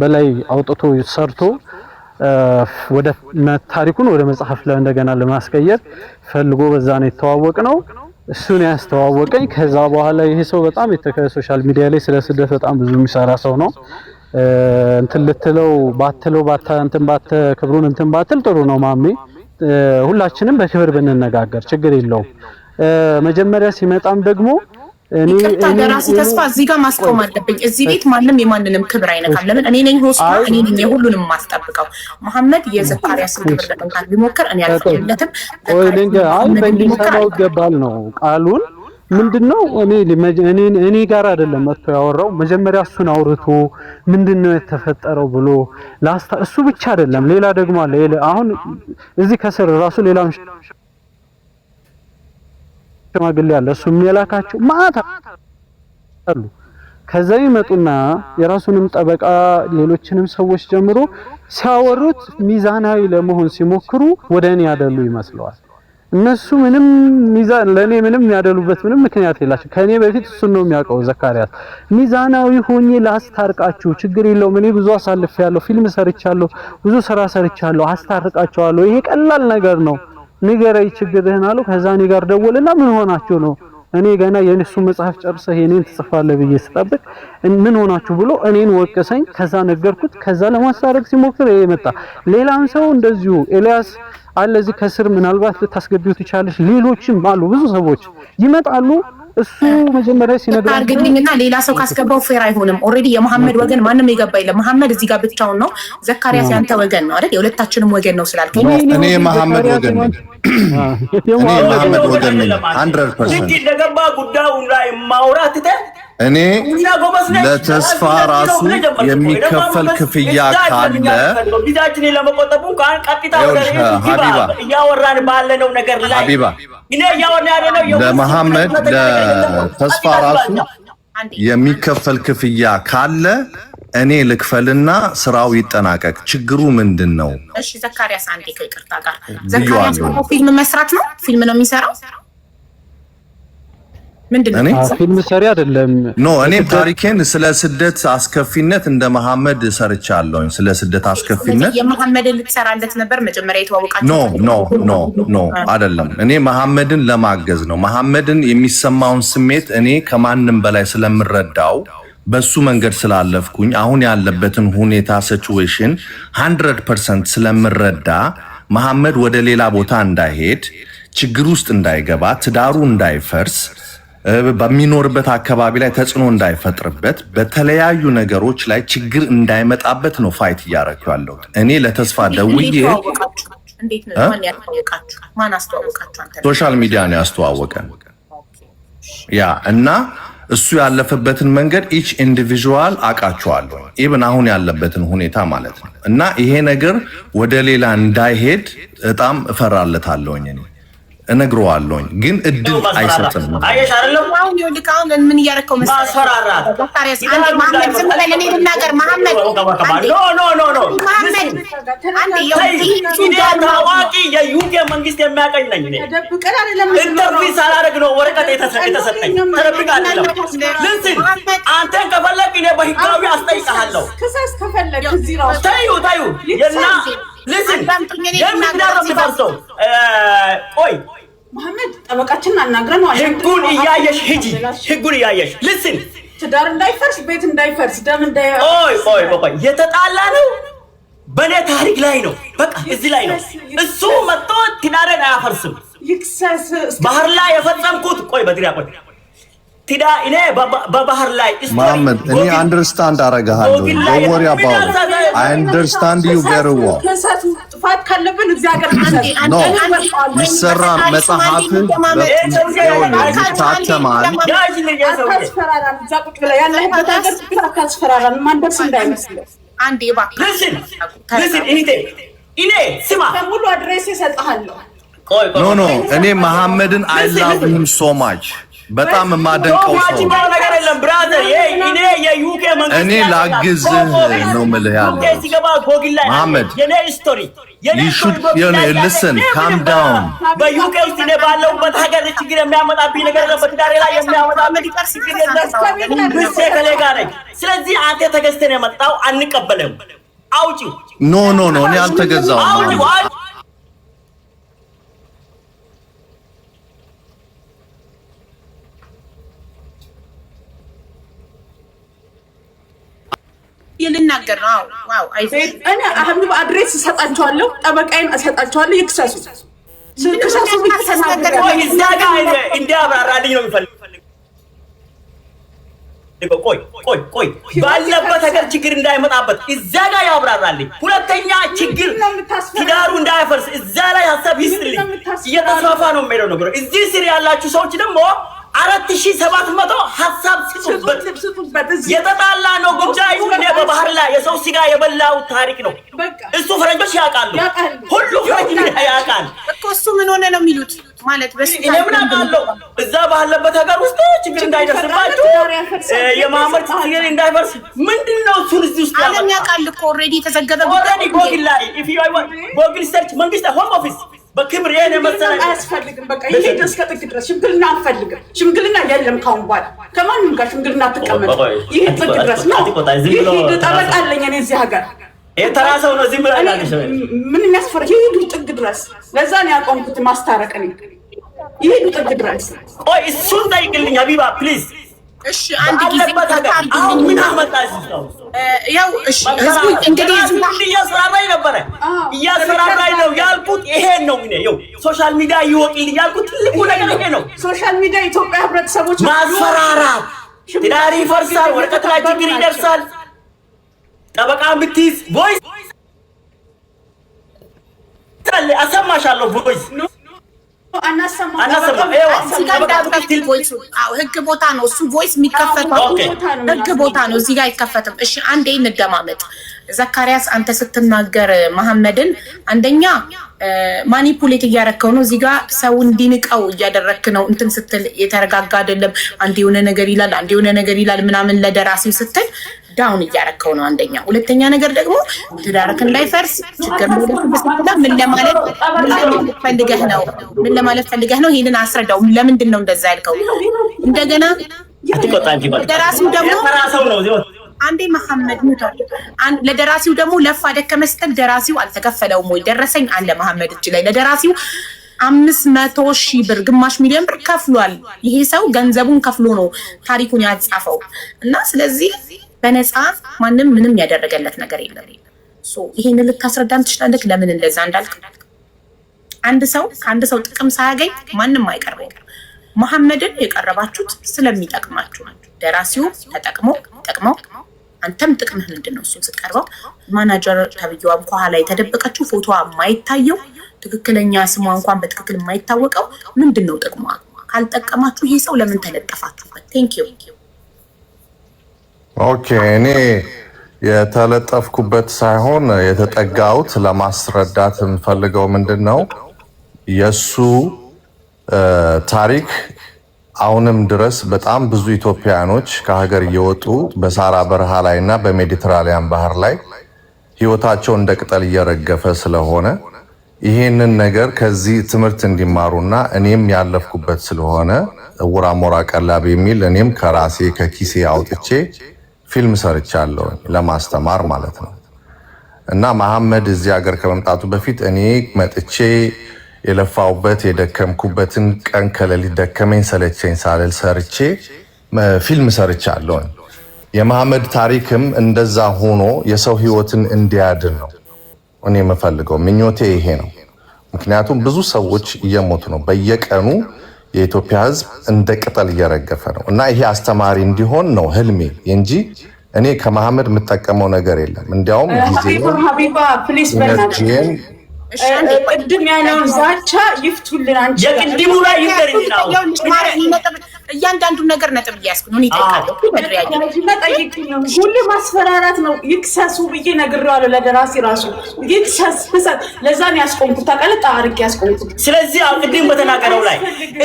በላይ አውጥቶ ሰርቶ ወደ ታሪኩን ወደ መጽሐፍ ላይ እንደገና ለማስቀየር ፈልጎ በዛ ነው የተዋወቅነው። እሱ ነው ያስተዋወቀኝ። ከዛ በኋላ ይሄ ሰው በጣም ሶሻል ሚዲያ ላይ ስለ ስደት በጣም ብዙ የሚሰራ ሰው ነው። እንትን ልትለው ክብሩን እንትን ባትል ጥሩ ነው ማሜ። ሁላችንም በክብር ብንነጋገር ችግር የለውም። መጀመሪያ ሲመጣም ደግሞ ይቅርታ ደራሲ ተስፋ እዚህ ጋር ማስቆም አለብኝ። እዚህ ቤት ማንም የማንንም ክብር አይነካም። ለምን እኔ ነኝ ሆስታ እኔ ነኝ የሁሉንም ማስጠብቀው። መሐመድ የዘካሪያስን ክብር ለመንካት ቢሞክር እኔ አልፈቅድለትም። በእንግሊዝኛው ይገባል ነው ቃሉን ምንድነው? እኔ ጋር አይደለም መጥቶ ያወራው። መጀመሪያ እሱን አውርቶ ምንድነው የተፈጠረው ብሎ እሱ ብቻ አይደለም ሌላ ደግሞ አለ። አሁን እዚህ ከስር ራሱ ሌላ ሽማግሌ አለ። እሱ የሚላካቸው ማታ አሉ። ከዛ ይመጡና የራሱንም ጠበቃ ሌሎችንም ሰዎች ጀምሮ ሲያወሩት ሚዛናዊ ለመሆን ሲሞክሩ ወደ እኔ ያደሉ ይመስለዋል። እነሱ ምንም ሚዛን ለኔ ምንም ያደሉበት ምንም ምክንያት የላቸው። ከኔ በፊት እሱ ነው የሚያውቀው ዘካሪያስ። ሚዛናዊ ሆኜ ላስታርቃችሁ ችግር የለውም። እኔ ብዙ አሳልፌያለሁ፣ ፊልም ሰርቻለሁ፣ ብዙ ስራ ሰርቻለሁ፣ አስታርቃቸዋለሁ። ይሄ ቀላል ነገር ነው። ንገረኝ ችግርህን አለው። ከዛ እኔ ጋር ደወልና ምን ሆናችሁ ነው? እኔ ገና የነሱ መጽሐፍ ጨርሰህ የኔን ትጽፋለህ ብዬ ስጠብቅ ምን ሆናችሁ ብሎ እኔን ወቀሰኝ። ከዛ ነገርኩት። ከዛ ለማስታረቅ ሲሞክር ይመጣ ሌላም ሰው እንደዚሁ ኤልያስ አለ እዚህ ከስር ምናልባት ልታስገቢው ትቻለሽ። ሌሎችም አሉ ብዙ ሰዎች ይመጣሉ። እሱ መጀመሪያ ሲነግረኝ አርግልኝና ሌላ ሰው ካስገባው ፌር አይሆንም። ኦሬዲ የመሐመድ ወገን ማንም የገባ የለም። መሐመድ እዚህ ጋር ብቻውን ነው። ዘካሪያስ ያንተ ወገን ነው አይደል? የሁለታችንም ወገን ነው ስላልከኝ እኔ መሐመድ ወገን ነኝ። እኔ መሐመድ ወገን ነኝ 100%። እንደገባ ጉዳዩ ላይ ማውራት እኔ ለተስፋ ራሱ የሚከፈል ክፍያ ካለ ቢዛችን ለመቆጠቡ ካን ቀጥታ ወደ ሀቢባ እያወራን ባለነው ነገር ላይ ሀቢባ እኔ እያወራን ያለነው ለመሐመድ ለተስፋ ራሱ የሚከፈል ክፍያ ካለ እኔ ልክፈልና ስራው ይጠናቀቅ። ችግሩ ምንድነው? እሺ ዘካሪያስ አንዴ ከይቅርታ ጋር ዘካሪያስ ፊልም መስራት ነው። ፊልም ነው የሚሰራው ምንድነው? ፊልም ሰሪ አይደለም። ኖ እኔም ታሪኬን ስለ ስደት አስከፊነት እንደ መሐመድ ሰርቻለሁ። ስለ ስደት አስከፊነት የመሐመድን ልትሰራለት ነበር መጀመሪያ የተዋወቃችሁ? ኖ አይደለም። እኔ መሐመድን ለማገዝ ነው። መሐመድን የሚሰማውን ስሜት እኔ ከማንም በላይ ስለምረዳው በሱ መንገድ ስላለፍኩኝ አሁን ያለበትን ሁኔታ ሲቹዌሽን 100% ስለምረዳ መሐመድ ወደ ሌላ ቦታ እንዳይሄድ፣ ችግር ውስጥ እንዳይገባ፣ ትዳሩ እንዳይፈርስ፣ በሚኖርበት አካባቢ ላይ ተጽዕኖ እንዳይፈጥርበት፣ በተለያዩ ነገሮች ላይ ችግር እንዳይመጣበት ነው ፋይት እያደረኩ ያለሁት። እኔ ለተስፋ ደውዬ እንዴት ነው ማን ያስተዋወቃችሁ? ማን አስተዋወቃችሁ? አንተ ሶሻል ሚዲያ ነው ያስተዋወቀን። ያ እና እሱ ያለፈበትን መንገድ ኢች ኢንዲቪዥዋል አውቃቸዋለሁ። ኢቭን አሁን ያለበትን ሁኔታ ማለት ነው። እና ይሄ ነገር ወደ ሌላ እንዳይሄድ በጣም እፈራለታለሁኝ። እኔ እነግረዋለሁኝ፣ ግን እድል አይሰጥም። አየሽ አይደለም? አሁን ይልካ አሁን ምን እያደረከው መሰለህ? ማስፈራራት ዘካሪያስ አንዴ መሐመድ ዝም በል እኔ ልናገር። መሐመድ ኖ መሐመድ ታዋቂ የዩኬ መንግስት የሚያቀኝ ነኝ እኔ ኢንተርቪው ሳላደርግ ነው ወረቀት የተሰጠኝ ተደብቅ አይደለም ልስን አንተን ከፈለክ እኔ በህጋዊ አስጠይቅሃለሁ ታዩ የና ልስን የምንዳረው የሚፈርሰው ቆይ መሐመድ ጠበቃችን አናግረን ህጉን እያየሽ ሂጂ ህጉን እያየሽ ልስን ትዳር እንዳይፈርስ ቤት እንዳይፈርስ ደም ቆይ የተጣላ ነው በኔ ታሪክ ላይ ነው በቃ እዚህ ላይ ነው እሱ መጥቶ ትዳርን አያፈርስም ይክሰስ ባህር ላይ የፈጸምኩት ቆይ በድሪያ ቆይ ትዳ እኔ በባህር ላይ መሐመድ እኔ አንደርስታንድ አረጋለሁ don't worry about it I understand you very well ጥፋት ካለብን እዚህ ሀገር ይሰራ መጽሐፍን ታተማል አታስፈራራን እዛ ቁጭ ብለህ ያለህበት ሀገር አታስፈራራን ማንደርስ እንዳይመስልህ አንዴ እባክህ listen እኔ ስማ ሙሉ አድሬስ እሰጥሃለሁ ኖ እኔ መሐመድን I love him so much በጣም ማደንቀው ሰው ነገር የለም ብራዘር እኔ የዩኬ መንግስት እኔ ላግዝህ ነው የምልህ ያለው ሲገባ ጎግል ላይ መሐመድ የኔ ስቶሪ you should listen calm down በዩኬ ውስጥ እኔ ባለሁበት ሀገር ችግር የሚያመጣብኝ ነገር ነው በትዳሬ ላይ የሚያመጣብኝ ችግር የለም ብቻ ከሌጋ ነኝ ስለዚህ አንተ ተገዝተህ የመጣው አንቀበልም አውጪው ኖ እኔ አልተገዛውም ይልናገር ነው ዋው እኔ አሁን አድሬስ እሰጣቸዋለሁ ጠበቃዬን እሰጣቸዋለሁ ይክሰሱ ስለከሰሱ ቢተናገር ይዛጋ እንዲያብራራልኝ ነው የሚፈልገው ቆይ ባለበት ሀገር ችግር እንዳይመጣበት እዛ ጋር ያብራራልኝ ሁለተኛ ችግር ትዳሩ እንዳይፈርስ እዛ ላይ ሀሳብ ይስጥልኝ እየተስፋፋ ነው የሚሄደው ነገር እዚህ ስር ያላችሁ ሰዎች ደግሞ 4700 ሀሳብ ሲጡበት የተጣላ ነው ጉዳይ እኔ በባህር ላይ የሰው ስጋ የበላው ታሪክ ነው እሱ ፈረንጆች ያውቃሉ ሁሉ ፈረንጅ ያውቃል እኮ እሱ ምን ሆነ ነው የሚሉት ማለት በስታ እኔ ምን አውቃለሁ እዛ ባለበት ሀገር ውስጥ ችግር እንዳይደርስባችሁ የማመር ችግር እንዳይፈርስ ምንድነው እሱ እዚህ ውስጥ አለም ያውቃል እኮ ኦሬዲ ተዘገበ ኦሬዲ ጎግል ላይ if you ጎግል ሰርች መንግስት ሆም ኦፊስ በክብር የኔ መሰለኝ አያስፈልግም በቃ ይሄ እስከ ጥግ ድረስ ሽምግልና አንፈልግም ሽምግልና የለም ካሁን በኋላ ከማንም ጋር ሽምግልና አትቀመጥ ይሄ ጥግ ድረስ ነው ይሄ ጠበቃ አለኝ እኔ እዚህ ሀገር የተራሰው ነው ዝም ብለህ ያለሽ ምን የሚያስፈራ ይሄ ጥግ ድረስ ለዛ ነው ያቆምኩት ማስታረቅ ነኝ ይሄ ጥግ ድረስ ቆይ እሱን ጠይቅልኝ ሀቢባ ፕሊዝ እሺ አንድ ጊዜ አሁን ምን አመጣሽ ያው እሺ ህዝቡ እንግዲህ እያስፈራራኝ ነው ያልኩት ይሄ ነው ምን ነው ሶሻል ሚዲያ ይወቅልኝ ያልኩት ትልቁ ነገር ይሄ ነው ሶሻል ሚዲያ ኢትዮጵያ ህብረተሰቦች ማስፈራራት ትዳር ይፈርሳል ወረቀት ላይ ችግር ይደርሳል ጠበቃን ብትይዝ ቮይስ ታለ አሰማሻለሁ ቮይስ አናሰማ ህግ ቦታ ነው እሱ ቮይስ የሚከፈተው ህግ ቦታ ነው እዚህ ጋር አይከፈትም እሺ አንዴ እንደማመጥ ዘካሪያስ አንተ ስትናገር መሐመድን አንደኛ ማኒፑሌት እያረከው ነው እዚህ ጋር ሰው እንዲንቀው እያደረክ ነው እንትን ስትል የተረጋጋ አይደለም አንዴ የሆነ ነገር ይላል ምናምን ለደራሲው ስትል ዳውን እያረከው ነው አንደኛ ሁለተኛ ነገር ደግሞ ትዳርክ እንዳይፈርስ ችግር ነው ምን ለማለት ፈልገህ ነው ይሄንን አስረዳው ለምንድን ነው እንደዛ ያልከው እንደገና ለደራሲው ደግሞ አንዴ መሐመድ ሙታል ለደራሲው ደግሞ ለፋ ደከመ ስትል ደራሲው አልተከፈለውም ወይ ደረሰኝ አለ መሐመድ እጅ ላይ ለደራሲው 500,000 ብር ግማሽ ሚሊዮን ብር ከፍሏል ይሄ ሰው ገንዘቡን ከፍሎ ነው ታሪኩን ያጻፈው እና ስለዚህ በነፃ ማንም ምንም ያደረገለት ነገር የለም ይሄንን ልታስረዳን ትችላለህ ለምን እንደዛ እንዳልክ አንድ ሰው ከአንድ ሰው ጥቅም ሳያገኝ ማንም አይቀርበው መሐመድን የቀረባችሁት ስለሚጠቅማችሁ ደራሲው ተጠቅመው አንተም ጥቅምህ ምንድነው እሱን ስትቀርበው ማናጀር ተብዬዋም ከኋላ የተደበቀችው ፎቶዋ የማይታየው ትክክለኛ ስሟ እንኳን በትክክል የማይታወቀው ምንድነው ጥቅሟ ካልጠቀማችሁ ይሄ ሰው ለምን ተለጠፋችሁበት ቴንክ ዩ ኦኬ እኔ የተለጠፍኩበት ሳይሆን የተጠጋውት ለማስረዳት የምፈልገው ምንድነው የሱ ታሪክ አሁንም ድረስ በጣም ብዙ ኢትዮጵያኖች ከሀገር እየወጡ በሳራ በረሃ ላይና በሜዲትራኒያን ባህር ላይ ህይወታቸው እንደ ቅጠል እየረገፈ ስለሆነ ይሄንን ነገር ከዚህ ትምህርት እንዲማሩና እኔም ያለፍኩበት ስለሆነ እውር አሞራ ቀላቢ የሚል እኔም ከራሴ ከኪሴ አውጥቼ ፊልም ሰርቻለሁ ለማስተማር ማለት ነው። እና መሐመድ እዚህ ሀገር ከመምጣቱ በፊት እኔ መጥቼ የለፋውበት የደከምኩበትን ቀን ከሌሊት ደከመኝ ሰለቸኝ ሳልል ሰርቼ ፊልም ሰርቻለሁ። የመሐመድ ታሪክም እንደዛ ሆኖ የሰው ህይወትን እንዲያድን ነው እኔ የምፈልገው፣ ምኞቴ ይሄ ነው። ምክንያቱም ብዙ ሰዎች እየሞቱ ነው በየቀኑ፣ የኢትዮጵያ ህዝብ እንደ ቅጠል እየረገፈ ነው። እና ይሄ አስተማሪ እንዲሆን ነው ህልሜ እንጂ እኔ ከመሐመድ የምጠቀመው ነገር የለም። እንዲያውም ሀቢባ ፕሊስ በእናትህ ቅድም ያለውን ዛቻ ይፍቱልን። አንቺ የቅድሙ ላይ ይደርኛው እያንዳንዱ ነገር ነጥብ እያስኩ ነው ይጠይቃለሁ። ሁሉ ማስፈራራት ነው። ይክሰሱ ብዬ ነግሬዋለሁ ለደራሲ ራሱ ይክሰስ ፍሰት። ለዛ ነው ያስቆምኩት። ታውቃለህ አርቄ ያስቆምኩት። ስለዚህ ቅድም በተናገረው ላይ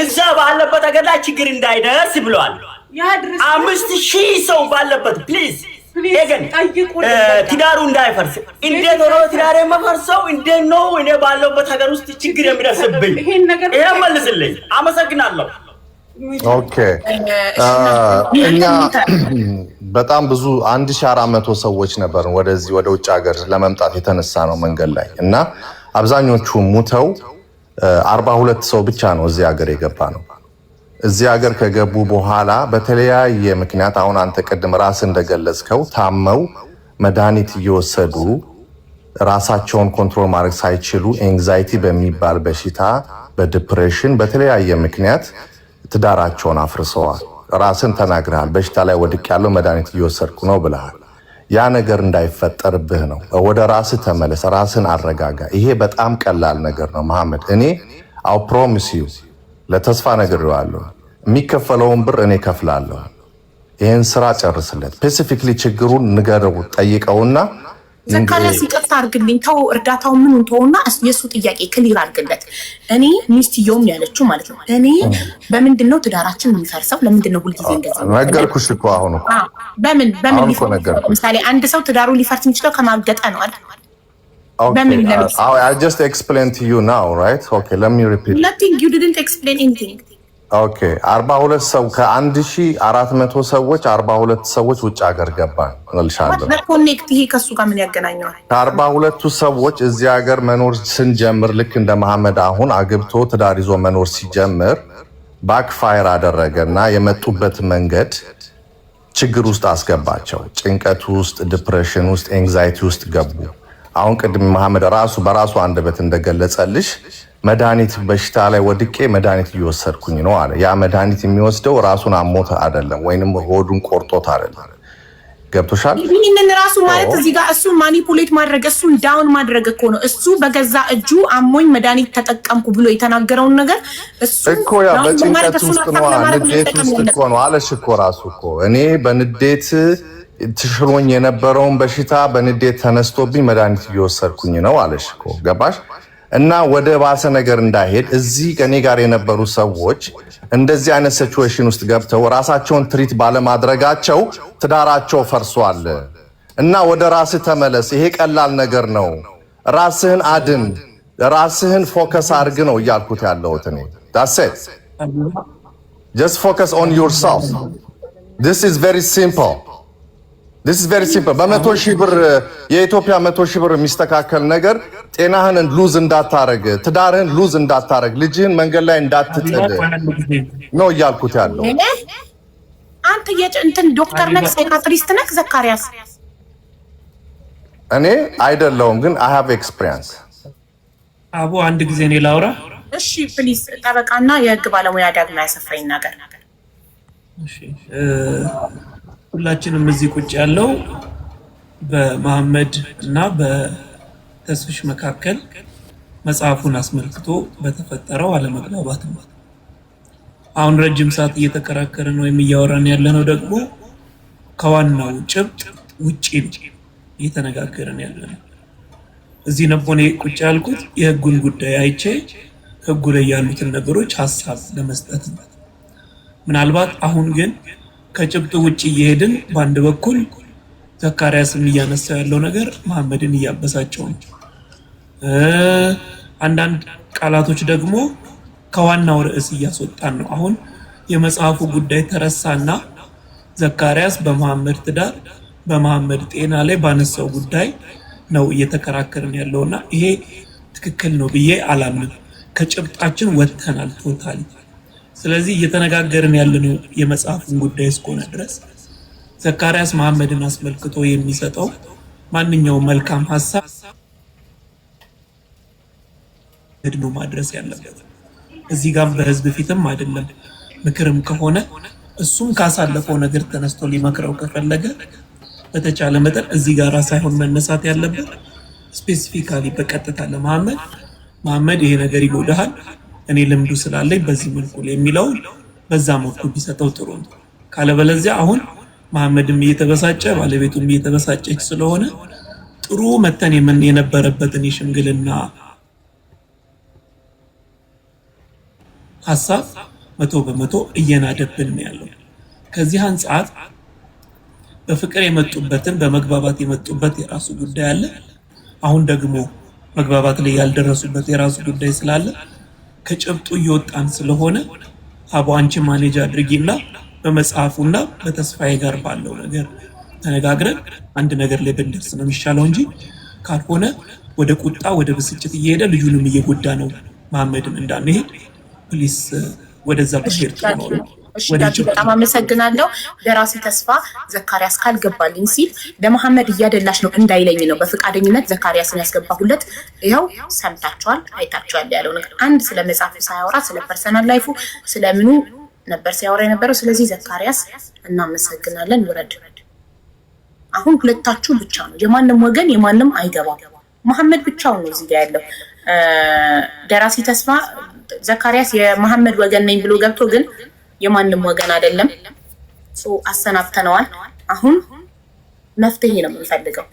እዛ ባለበት ሀገር ላይ ችግር እንዳይደርስ ብለዋል። 5000 ሰው ባለበት ፕሊዝ ኤገን ትዳሩ እንዳይፈርስ። እንዴት ሆኖ ትዳር የማፈርሰው? እንዴት ነው እኔ ባለበት ሀገር ውስጥ ችግር የሚደርስብኝ? ይሄ መልስልኝ። አመሰግናለሁ። ኦኬ እኛ በጣም ብዙ 1400 ሰዎች ነበርን ወደዚህ ወደ ውጭ ሀገር ለመምጣት የተነሳ ነው መንገድ ላይ እና አብዛኞቹ ሙተው 42 ሰው ብቻ ነው እዚህ ሀገር የገባ ነው። እዚህ ሀገር ከገቡ በኋላ በተለያየ ምክንያት አሁን አንተ ቅድም ራስ እንደገለጽከው ታመው መድኃኒት እየወሰዱ ራሳቸውን ኮንትሮል ማድረግ ሳይችሉ ኤንግዛይቲ በሚባል በሽታ በዲፕሬሽን በተለያየ ምክንያት ትዳራቸውን አፍርሰዋል። ራስን ተናግረሃል። በሽታ ላይ ወድቅ ያለው መድኃኒት እየወሰድኩ ነው ብለሃል። ያ ነገር እንዳይፈጠርብህ ነው። ወደ ራስህ ተመለስ፣ ራስን አረጋጋ። ይሄ በጣም ቀላል ነገር ነው መሐመድ። እኔ አው ፕሮሚስ ዩ ለተስፋ ነግሬዋለሁ። የሚከፈለውን ብር እኔ ከፍላለሁ። ይህን ስራ ጨርስለት። ስፔሲፊክሊ ችግሩን ንገረው፣ ጠይቀውና ዘካሪያስ ይቅርታ አድርግልኝ፣ ተው እርዳታው ምኑን ተውና የሱ ጥያቄ ክሊር አድርግለት። እኔ ሚስትየውም ያለችው ማለት ነው እኔ በምንድን ነው ትዳራችን የሚፈርሰው? ለምንድን ነው ሁልጊዜ እንደዚህ? ነገርኩሽ እኮ አሁን እኮ በምን ለምሳሌ አንድ ሰው ትዳሩ ሊፈርስ የሚችለው ከማገጠ ነው አይደል? በምን ለምሳሌ I just explained to you now, right? Okay, let me repeat. Nothing, you didn't explain anything. Okay, 42 ሰው ከ1400 ሰዎች 42 ሰዎች ውጭ ሀገር ገባን እልሻለሁ። ኮኔክት ይሄ ከሱ ጋር ምን ያገናኘዋል? ከ42ቱ ሰዎች እዚህ ሀገር መኖር ስንጀምር ልክ እንደ መሐመድ አሁን አግብቶ ትዳር ይዞ መኖር ሲጀምር ባክፋየር አደረገና የመጡበት መንገድ ችግር ውስጥ አስገባቸው። ጭንቀት ውስጥ፣ ዲፕሬሽን ውስጥ፣ ኤንግዛይቲ ውስጥ ገቡ። አሁን ቅድም መሐመድ ራሱ በራሱ አንደበት እንደገለጸልሽ መድኃኒት በሽታ ላይ ወድቄ መድኃኒት እየወሰድኩኝ ነው አለ። ያ መድኃኒት የሚወስደው ራሱን አሞት አይደለም ወይንም ሆዱን ቆርጦት አይደለም። ገብቶሻል? ይህንን ራሱ ማለት እዚህ ጋር እሱን ማኒፑሌት ማድረግ እሱን ዳውን ማድረግ እኮ ነው። እሱ በገዛ እጁ አሞኝ መድኃኒት ተጠቀምኩ ብሎ የተናገረውን ነገር እሱ እኮ ያ በጭንቀት ውስጥ ነው፣ ንዴት ውስጥ እኮ ነው አለሽ እኮ ራሱ እኮ እኔ በንዴት ትሽሎኝ የነበረውን በሽታ በንዴት ተነስቶብኝ መድኃኒት እየወሰድኩኝ ነው አለሽ እኮ ገባሽ? እና ወደ ባሰ ነገር እንዳይሄድ እዚህ ከኔ ጋር የነበሩ ሰዎች እንደዚህ አይነት ሲቹዌሽን ውስጥ ገብተው ራሳቸውን ትሪት ባለማድረጋቸው ትዳራቸው ፈርሷል። እና ወደ ራስህ ተመለስ። ይሄ ቀላል ነገር ነው። ራስህን አድን፣ ራስህን ፎከስ አድርግ ነው እያልኩት ያለሁት እኔ። that's it, just focus on yourself. This is very simple. በ100 ሺህ ብር የኢትዮጵያ 100 ሺህ ብር የሚስተካከል ነገር ጤናህን ሉዝ እንዳታረግ፣ ትዳርህን ሉዝ እንዳታረግ፣ ልጅህን መንገድ ላይ እንዳትጥል ነው እያልኩት ያለው። አንተ እንትን ዶክተር ነህ፣ ሳይካትሪስት ነህ ዘካሪያስ? እኔ አይደለሁም ግን I have experience። አቡ አንድ ጊዜ እኔ ላውራ። እሺ ፕሊዝ። ጠበቃና የህግ ባለሙያ ዳግማ ያሰፋኝ ነገር። እሺ ሁላችንም እዚህ ቁጭ ያለው በመሐመድ እና በተስፍሽ መካከል መጽሐፉን አስመልክቶ በተፈጠረው አለመግባባት ነው። አሁን ረጅም ሰዓት እየተከራከርን ነው እያወራን ያለነው ደግሞ ከዋናው ጭብጥ ውጪ እየተነጋገርን ያለነው። እዚህ ነቦኔ ቁጭ ያልኩት የህጉን ጉዳይ አይቼ ህጉ ላይ ያሉትን ነገሮች ሐሳብ ለመስጠት ነው። ምናልባት አሁን ግን ከጭብጡ ውጪ እየሄድን በአንድ በኩል ዘካርያስም እያነሳው ያለው ነገር መሐመድን እያበሳጨው ነው። አንዳንድ ቃላቶች ደግሞ ከዋናው ርዕስ እያስወጣን ነው። አሁን የመጽሐፉ ጉዳይ ተረሳና ዘካርያስ በመሐመድ ትዳር በመሐመድ ጤና ላይ ባነሳው ጉዳይ ነው እየተከራከርን ያለውና ይሄ ትክክል ነው ብዬ አላምንም። ከጭብጣችን ወጥተናል ቶታሊ። ስለዚህ እየተነጋገርን ያለነው የመጽሐፉን ጉዳይ እስከሆነ ድረስ ዘካርያስ መሐመድን አስመልክቶ የሚሰጠው ማንኛውም መልካም ሐሳብ እድኑ ማድረስ ያለበት እዚህ ጋር በህዝብ ፊትም አይደለም። ምክርም ከሆነ እሱም ካሳለፈው ነገር ተነስቶ ሊመክረው ከፈለገ በተቻለ መጠን እዚህ ጋር ሳይሆን መነሳት ያለበት ስፔሲፊካሊ በቀጥታ ለመሐመድ ይሄ ነገር ይጎዳሃል፣ እኔ ልምዱ ስላለኝ በዚህ መልኩ የሚለው በዛ መልኩ ቢሰጠው ጥሩ ነው። ካለበለዚያ አሁን መሐመድም እየተበሳጨ ባለቤቱም እየተበሳጨች ስለሆነ ጥሩ መተን የነበረበትን የሽምግልና ሐሳብ 100% እየናደብን ነው ያለው። ከዚህ አንፃር በፍቅር የመጡበትን በመግባባት የመጡበት የራሱ ጉዳይ አለ። አሁን ደግሞ መግባባት ላይ ያልደረሱበት የራሱ ጉዳይ ስላለ ከጭብጡ እየወጣን ስለሆነ አቡ አንቺ ማኔጅ አድርጊና በመጽሐፉና በተስፋዬ ጋር ባለው ነገር ተነጋግረን አንድ ነገር ላይ ብንደርስ ነው የሚሻለው እንጂ ካልሆነ ወደ ቁጣ ወደ ብስጭት እየሄደ ልጁንም እየጎዳ ነው መሐመድን እንዳንሄድ ፕሊስ ወደዛ ብሄር ነው። እሺ በጣም አመሰግናለሁ። ደራሲ ተስፋ ዘካርያስ ካልገባልኝ ሲል ለመሐመድ እያደላሽ ነው እንዳይለኝ ነው በፍቃደኝነት ዘካርያስን ያስገባሁለት። ይኸው ሰምታችኋል አይታችኋል ያለው ነገር አንድ ስለ መጽሐፉ ሳያወራ ስለ ፐርሰናል ላይፉ ስለምኑ ነበር ሲያወራ የነበረው። ስለዚህ ዘካርያስ እናመሰግናለን። ወረድ አሁን ሁለታችሁ ብቻ ነው፣ የማንም ወገን የማንም አይገባም። መሐመድ ብቻውን ነው እዚህ ጋር ያለው። ደራሲ ተስፋ ዘካርያስ የመሐመድ ወገን ነኝ ብሎ ገብቶ ግን የማንም ወገን አይደለም። አሰናብተነዋል። አሁን መፍትሄ ነው የምንፈልገው።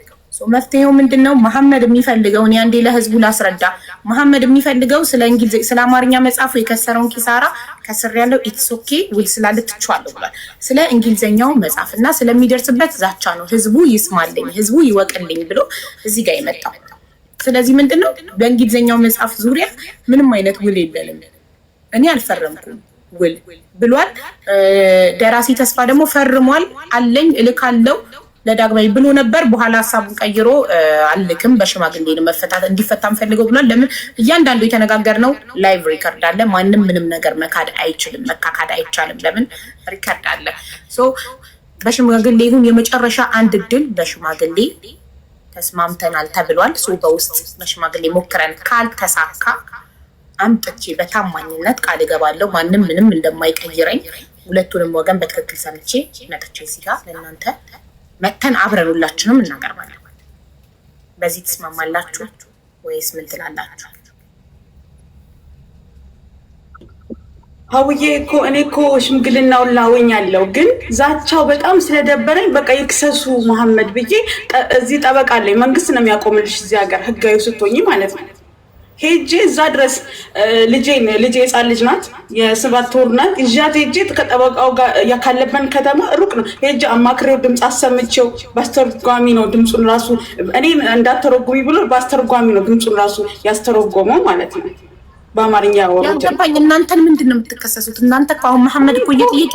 መፍትሄው ምንድነው? መሐመድ የሚፈልገው እኔ አንዴ ለህዝቡ ላስረዳ። መሐመድ የሚፈልገው ስለ አማርኛ መጽሐፉ የከሰረውን ኪሳራ ከስር ያለው ኢትስ ኦኬ ውል ስላልትቻለሁ ብሏል። ስለ እንግሊዘኛው መጽሐፍና ስለሚደርስበት ዛቻ ነው ህዝቡ ይስማልኝ፣ ህዝቡ ይወቅልኝ ብሎ እዚህ ጋር የመጣው። ስለዚህ ምንድነው በእንግሊዘኛው መጽሐፍ ዙሪያ ምንም አይነት ውል የለንም፣ እኔ አልፈረምኩም ውል ብሏል። ደራሲ ተስፋ ደግሞ ፈርሟል አለኝ እልካለሁ ለዳግማዊ ብሎ ነበር። በኋላ ሀሳቡን ቀይሮ አልክም በሽማግሌ ነው መፈታት እንዲፈታም ፈልገው ብሏል። ለምን እያንዳንዱ የተነጋገርነው ላይቭ ሪከርድ አለ። ማንም ምንም ነገር መካድ አይችልም፣ መካካድ አይቻልም። ለምን ሪከርድ አለ። በሽማግሌ ይሁን የመጨረሻ አንድ እድል በሽማግሌ ተስማምተናል ተብሏል። በውስጥ በሽማግሌ ሞክረን ካልተሳካ አምጥቼ በታማኝነት ቃል እገባለሁ ማንም ምንም እንደማይቀይረኝ ሁለቱንም ወገን በትክክል ሰምቼ መጥቼ እዚህ ጋር ለእናንተ መተን አብረን ሁላችንም እናቀርባለን። በዚህ ትስማማላችሁ ወይስ ምን ትላላችሁ? ሀውዬ እኔ እኮ ሽምግልናውን ላወኛለሁ፣ ግን ዛቻው በጣም ስለደበረኝ በቃ ይክሰሱ መሐመድ ብዬ እዚህ ጠበቃ አለኝ። መንግስት ነው የሚያቆምልሽ እዚህ ሀገር ህጋዊ ስትሆኚ ማለት ነው። ሄጄ እዛ ድረስ ልጄ ህፃን ልጅ ናት፣ የ7 ወር ናት። እዣት ሄጄ ከጠበቃው ጋር ያካለበን ከተማ ሩቅ ነው። ሄጄ አማክሬው ድምፅ አሰምቼው በአስተርጓሚ ነው ድምፁን ራሱ እኔ እንዳተረጉሚ ብሎ በአስተርጓሚ ነው ድምፁን ራሱ ያስተረጎመው ማለት ነው በአማርኛ ወሮች። ያንተባኝ እናንተን ምንድን ነው የምትከሰሱት? እናንተ እኮ አሁን መሐመድ እኮ እየጠየቀ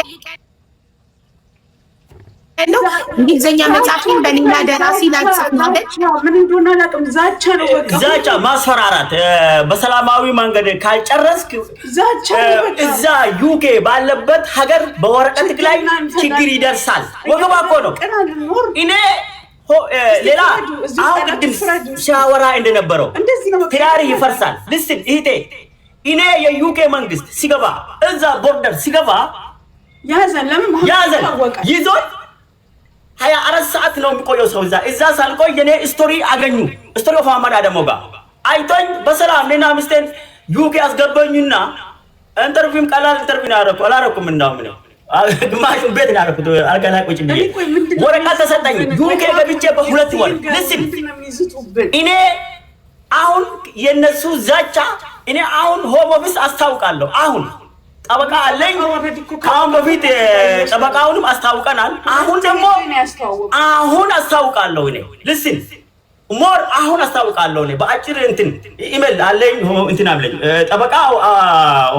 ነው እንግሊዘኛ መጽሐፍን በሌላ ደራሲ ላጽፍ ማለት ምን እንደሆነ አላውቅም። ዛቻ ነው በቃ ዛቻ፣ ማስፈራራት። በሰላማዊ መንገድ ካልጨረስክ ዛቻ ነው በቃ። እዛ ዩኬ ባለበት ሀገር በወረቀት ላይ ችግር ይደርሳል። ወገባ እኮ ነው። እኔ ሌላ አሁን ቅድም ሲያወራ እንደነበረው ትዳር ይፈርሳል። ልስን እህቴ፣ እኔ የዩኬ መንግስት ሲገባ እዛ ቦርደር ሲገባ ያዘን ይዞን 24 ሰዓት ነው የሚቆየው ሰው እዛ ሳልቆይ የኔ ስቶሪ አገኙ። ስቶሪ ኦፍ አማዳ ደግሞ ጋር አይቶኝ በሰላም ለና ሚስቴን ዩኬ አስገባኝና ኢንተርቪውም ቀላል ኢንተርቪው አላረኩም እንዳው ምን ግማሽ ቤት ያረኩት አልጋ ላይ ቁጭ ብዬ ወረቀት ተሰጠኝ። ዩኬ ገብቼ በ2 ወር ልስን እኔ አሁን የነሱ ዛቻ እኔ አሁን ሆም ኦፊስ አስታውቃለሁ። አሁን ጠበቃ አለኝ። ከአሁን በፊት ጠበቃውንም አስታውቀናል። አሁን ደግሞ አሁን አስታውቃለሁ እኔ ልስን ሞር አሁን አስታውቃለሁ እኔ በአጭር እንትን ኢሜል አለኝ እንትን አለኝ ጠበቃ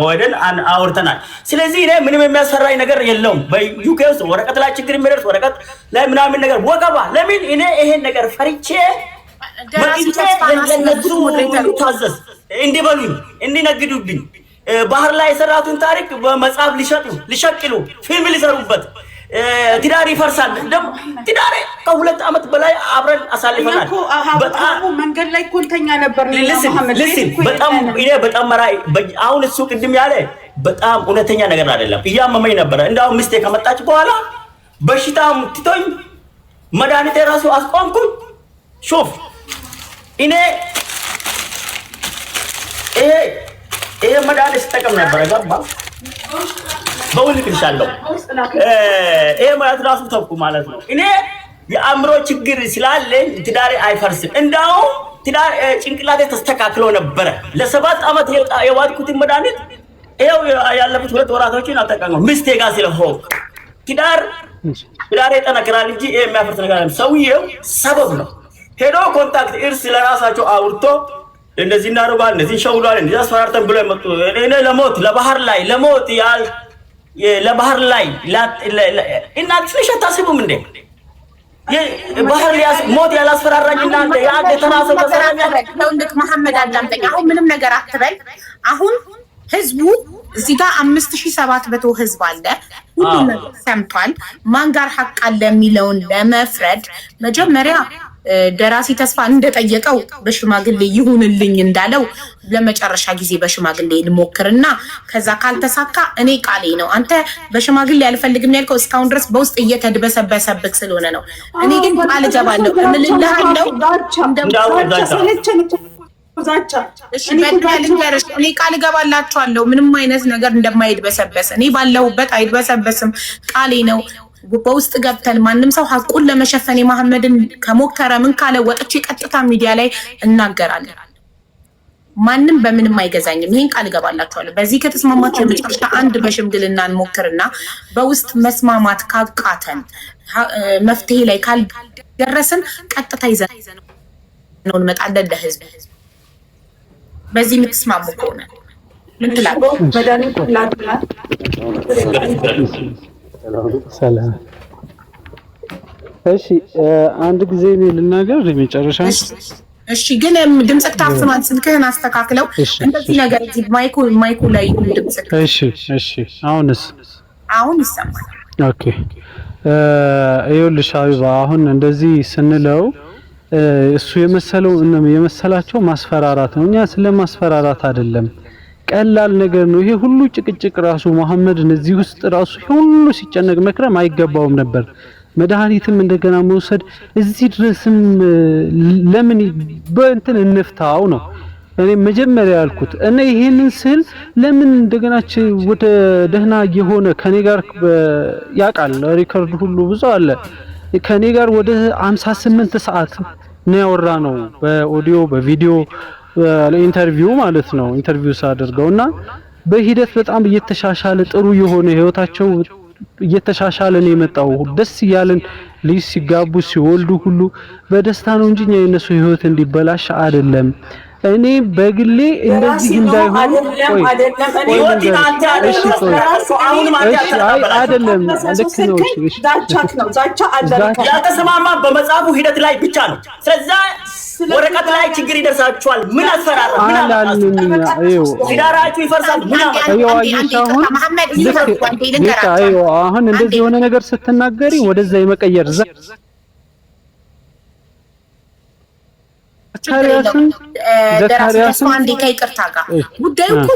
ወደን አውርተናል። ስለዚህ እኔ ምንም የሚያሰራኝ ነገር የለውም። በዩኬ ውስጥ ወረቀት ላይ ችግር የሚደርስ ወረቀት ላይ ምናምን ነገር ወገባ ለምን እኔ ይሄን ነገር ፈርቼ ለነሱ ታዘዝ እንዲበሉኝ እንዲነግዱብኝ ባህር ላይ የሰራቱን ታሪክ በመጽሐፍ ሊሸቅሉ ፊልም ሊሰሩበት ትዳር ይፈርሳል። ደም ትዳር ከሁለት ዓመት በላይ አብረን አሳልፈናል። በጣም መንገድ ላይ ኮንተኛ ነበር መሐመድ በጣም እኔ በጣም መራይ አሁን እሱ ቅድም ያለ በጣም እውነተኛ ነገር አይደለም። እያመመኝ ነበር። እንዳው ሚስቴ ከመጣች በኋላ በሽታም ትቶኝ መድኃኒቴ ራሱ አስቆምኩኝ። ሹፍ እኔ ይሄ መድኃኒት ስጠቀም ነበር ገባ በውልቅ ይሻለው ይሄ ማለት ራሱ ተብኩ ማለት ነው። እኔ የአእምሮ ችግር ስላለኝ ትዳሬ አይፈርስም። እንዳው ትዳር ጭንቅላቴ ተስተካክሎ ነበር። ለ7 ዓመት የዋጥኩትን መድኃኒት ይሄው ያለፉት 2 ወራቶችን አጠቃቀምኩ። ሚስቴ ጋር ስለሆንኩ ትዳሬ ጠነክራል እንጂ ይሄ የሚያፈርስ ነገር አይደለም። ሰውዬው ሰበብ ነው። ሄዶ ኮንታክት እርስ ለራሳቸው አውርቶ እንደዚህ እናደርጋለን እንደዚህ ሸውሏል እንደዚህ አስፈራርተን ብሎ መጡ። እኔ ለሞት ለባህር ላይ ለሞት ለባህር ላይ እና ትንሽ አታስቡም እንዴ? ባህር ላይ ሞት ያላስፈራራኝና ያ ተራሰ ለውልቅ መሐመድ አዳምጠኝ። አሁን ምንም ነገር አትበል። አሁን ህዝቡ እዚህ ጋር 5700 ህዝብ አለ። ሁሉም ነገር ሰምቷል። ማን ጋር ሐቅ አለ የሚለውን ለመፍረድ መጀመሪያ ደራሲ ተስፋ እንደጠየቀው በሽማግሌ ይሁንልኝ እንዳለው ለመጨረሻ ጊዜ በሽማግሌ እንሞክርና ከዛ ካልተሳካ እኔ ቃሌ ነው። አንተ በሽማግሌ አልፈልግም ያልከው እስካሁን ድረስ በውስጥ እየተድበሰበሰብክ ስለሆነ ነው። እኔ ግን ቃል እገባለሁ እምልልሃለሁ እኔ ቃል እገባላችኋለሁ ምንም አይነት ነገር እንደማይድበሰበስ እኔ ባለሁበት አይድበሰበስም። ቃሌ ነው። በውስጥ ገብተን ማንም ሰው ሐቁን ለመሸፈን የመሐመድን ከሞከረ ምን ካለ ወጥቼ ቀጥታ ሚዲያ ላይ እናገራለን። ማንም በምንም አይገዛኝም። ይሄን ቃል እገባላችኋለሁ። በዚህ ከተስማማችሁ የመጨረሻ አንድ በሽምግልና እንሞክርና በውስጥ መስማማት ካቃተን መፍትሄ ላይ ካልደረስን ቀጥታ ይዘን ነው እንመጣለን ለህዝብ። በዚህ የምትስማሙ ከሆነ ምን ትላለህ? ሰላም እሺ፣ አንድ ጊዜ እኔ ልናገር የመጨረሻ። እሺ፣ ግን ድምጽክ ታፍኗል። ስልክህን አስተካክለው። እንደዚህ ነገር እዚህ ማይኩ ላይ ድምጽክ። እሺ፣ አሁንስ? አሁን ይሰማል። ኦኬ፣ ይኸውልሽ አቢባ፣ አሁን እንደዚህ ስንለው እሱ የመሰላቸው ማስፈራራት ነው። እኛ ስለማስፈራራት አይደለም፣ ቀላል ነገር ነው። ይሄ ሁሉ ጭቅጭቅ ራሱ መሐመድን እዚህ ውስጥ ራሱ ሁሉ ሲጨነቅ መክረም አይገባውም ነበር። መድኃኒትም እንደገና መውሰድ እዚህ ድረስም ለምን በእንትን እንፍታው ነው እኔ መጀመሪያ ያልኩት። እኔ ይሄንን ስል ለምን እንደገናች ወደ ደህና የሆነ ከኔ ጋር ያቃል ሪከርድ ሁሉ ብዙ አለ ከኔ ጋር ወደ 58 ሰዓት ነው ያወራነው በኦዲዮ በቪዲዮ ለኢንተርቪው ማለት ነው። ኢንተርቪው ሳደርገውና በሂደት በጣም እየተሻሻለ ጥሩ የሆነ ህይወታቸው እየተሻሻለ ነው የመጣው። ደስ ያለን ልጅ ሲጋቡ ሲወልዱ ሁሉ በደስታ ነው እንጂ የነሱ ህይወት እንዲበላሽ አይደለም። እኔ በግሌ እንደዚህ እንዳይሆን አይደለም። ልክ ነው። ያልተስማማ በመጽሐፉ ሂደት ላይ ብቻ ነው። ስለዚህ ወረቀት ላይ ችግር ይደርሳችኋል። ምን አስፈራራ? ምን አላችሁ? ሲዳራችሁ ይፈርሳል። ምን አሁን እንደዚህ የሆነ ነገር ስትናገሪ ወደዛ የመቀየር ዘካሪያስ አንዴ ከይቅርታ ጋር ጉዳዩ እኮ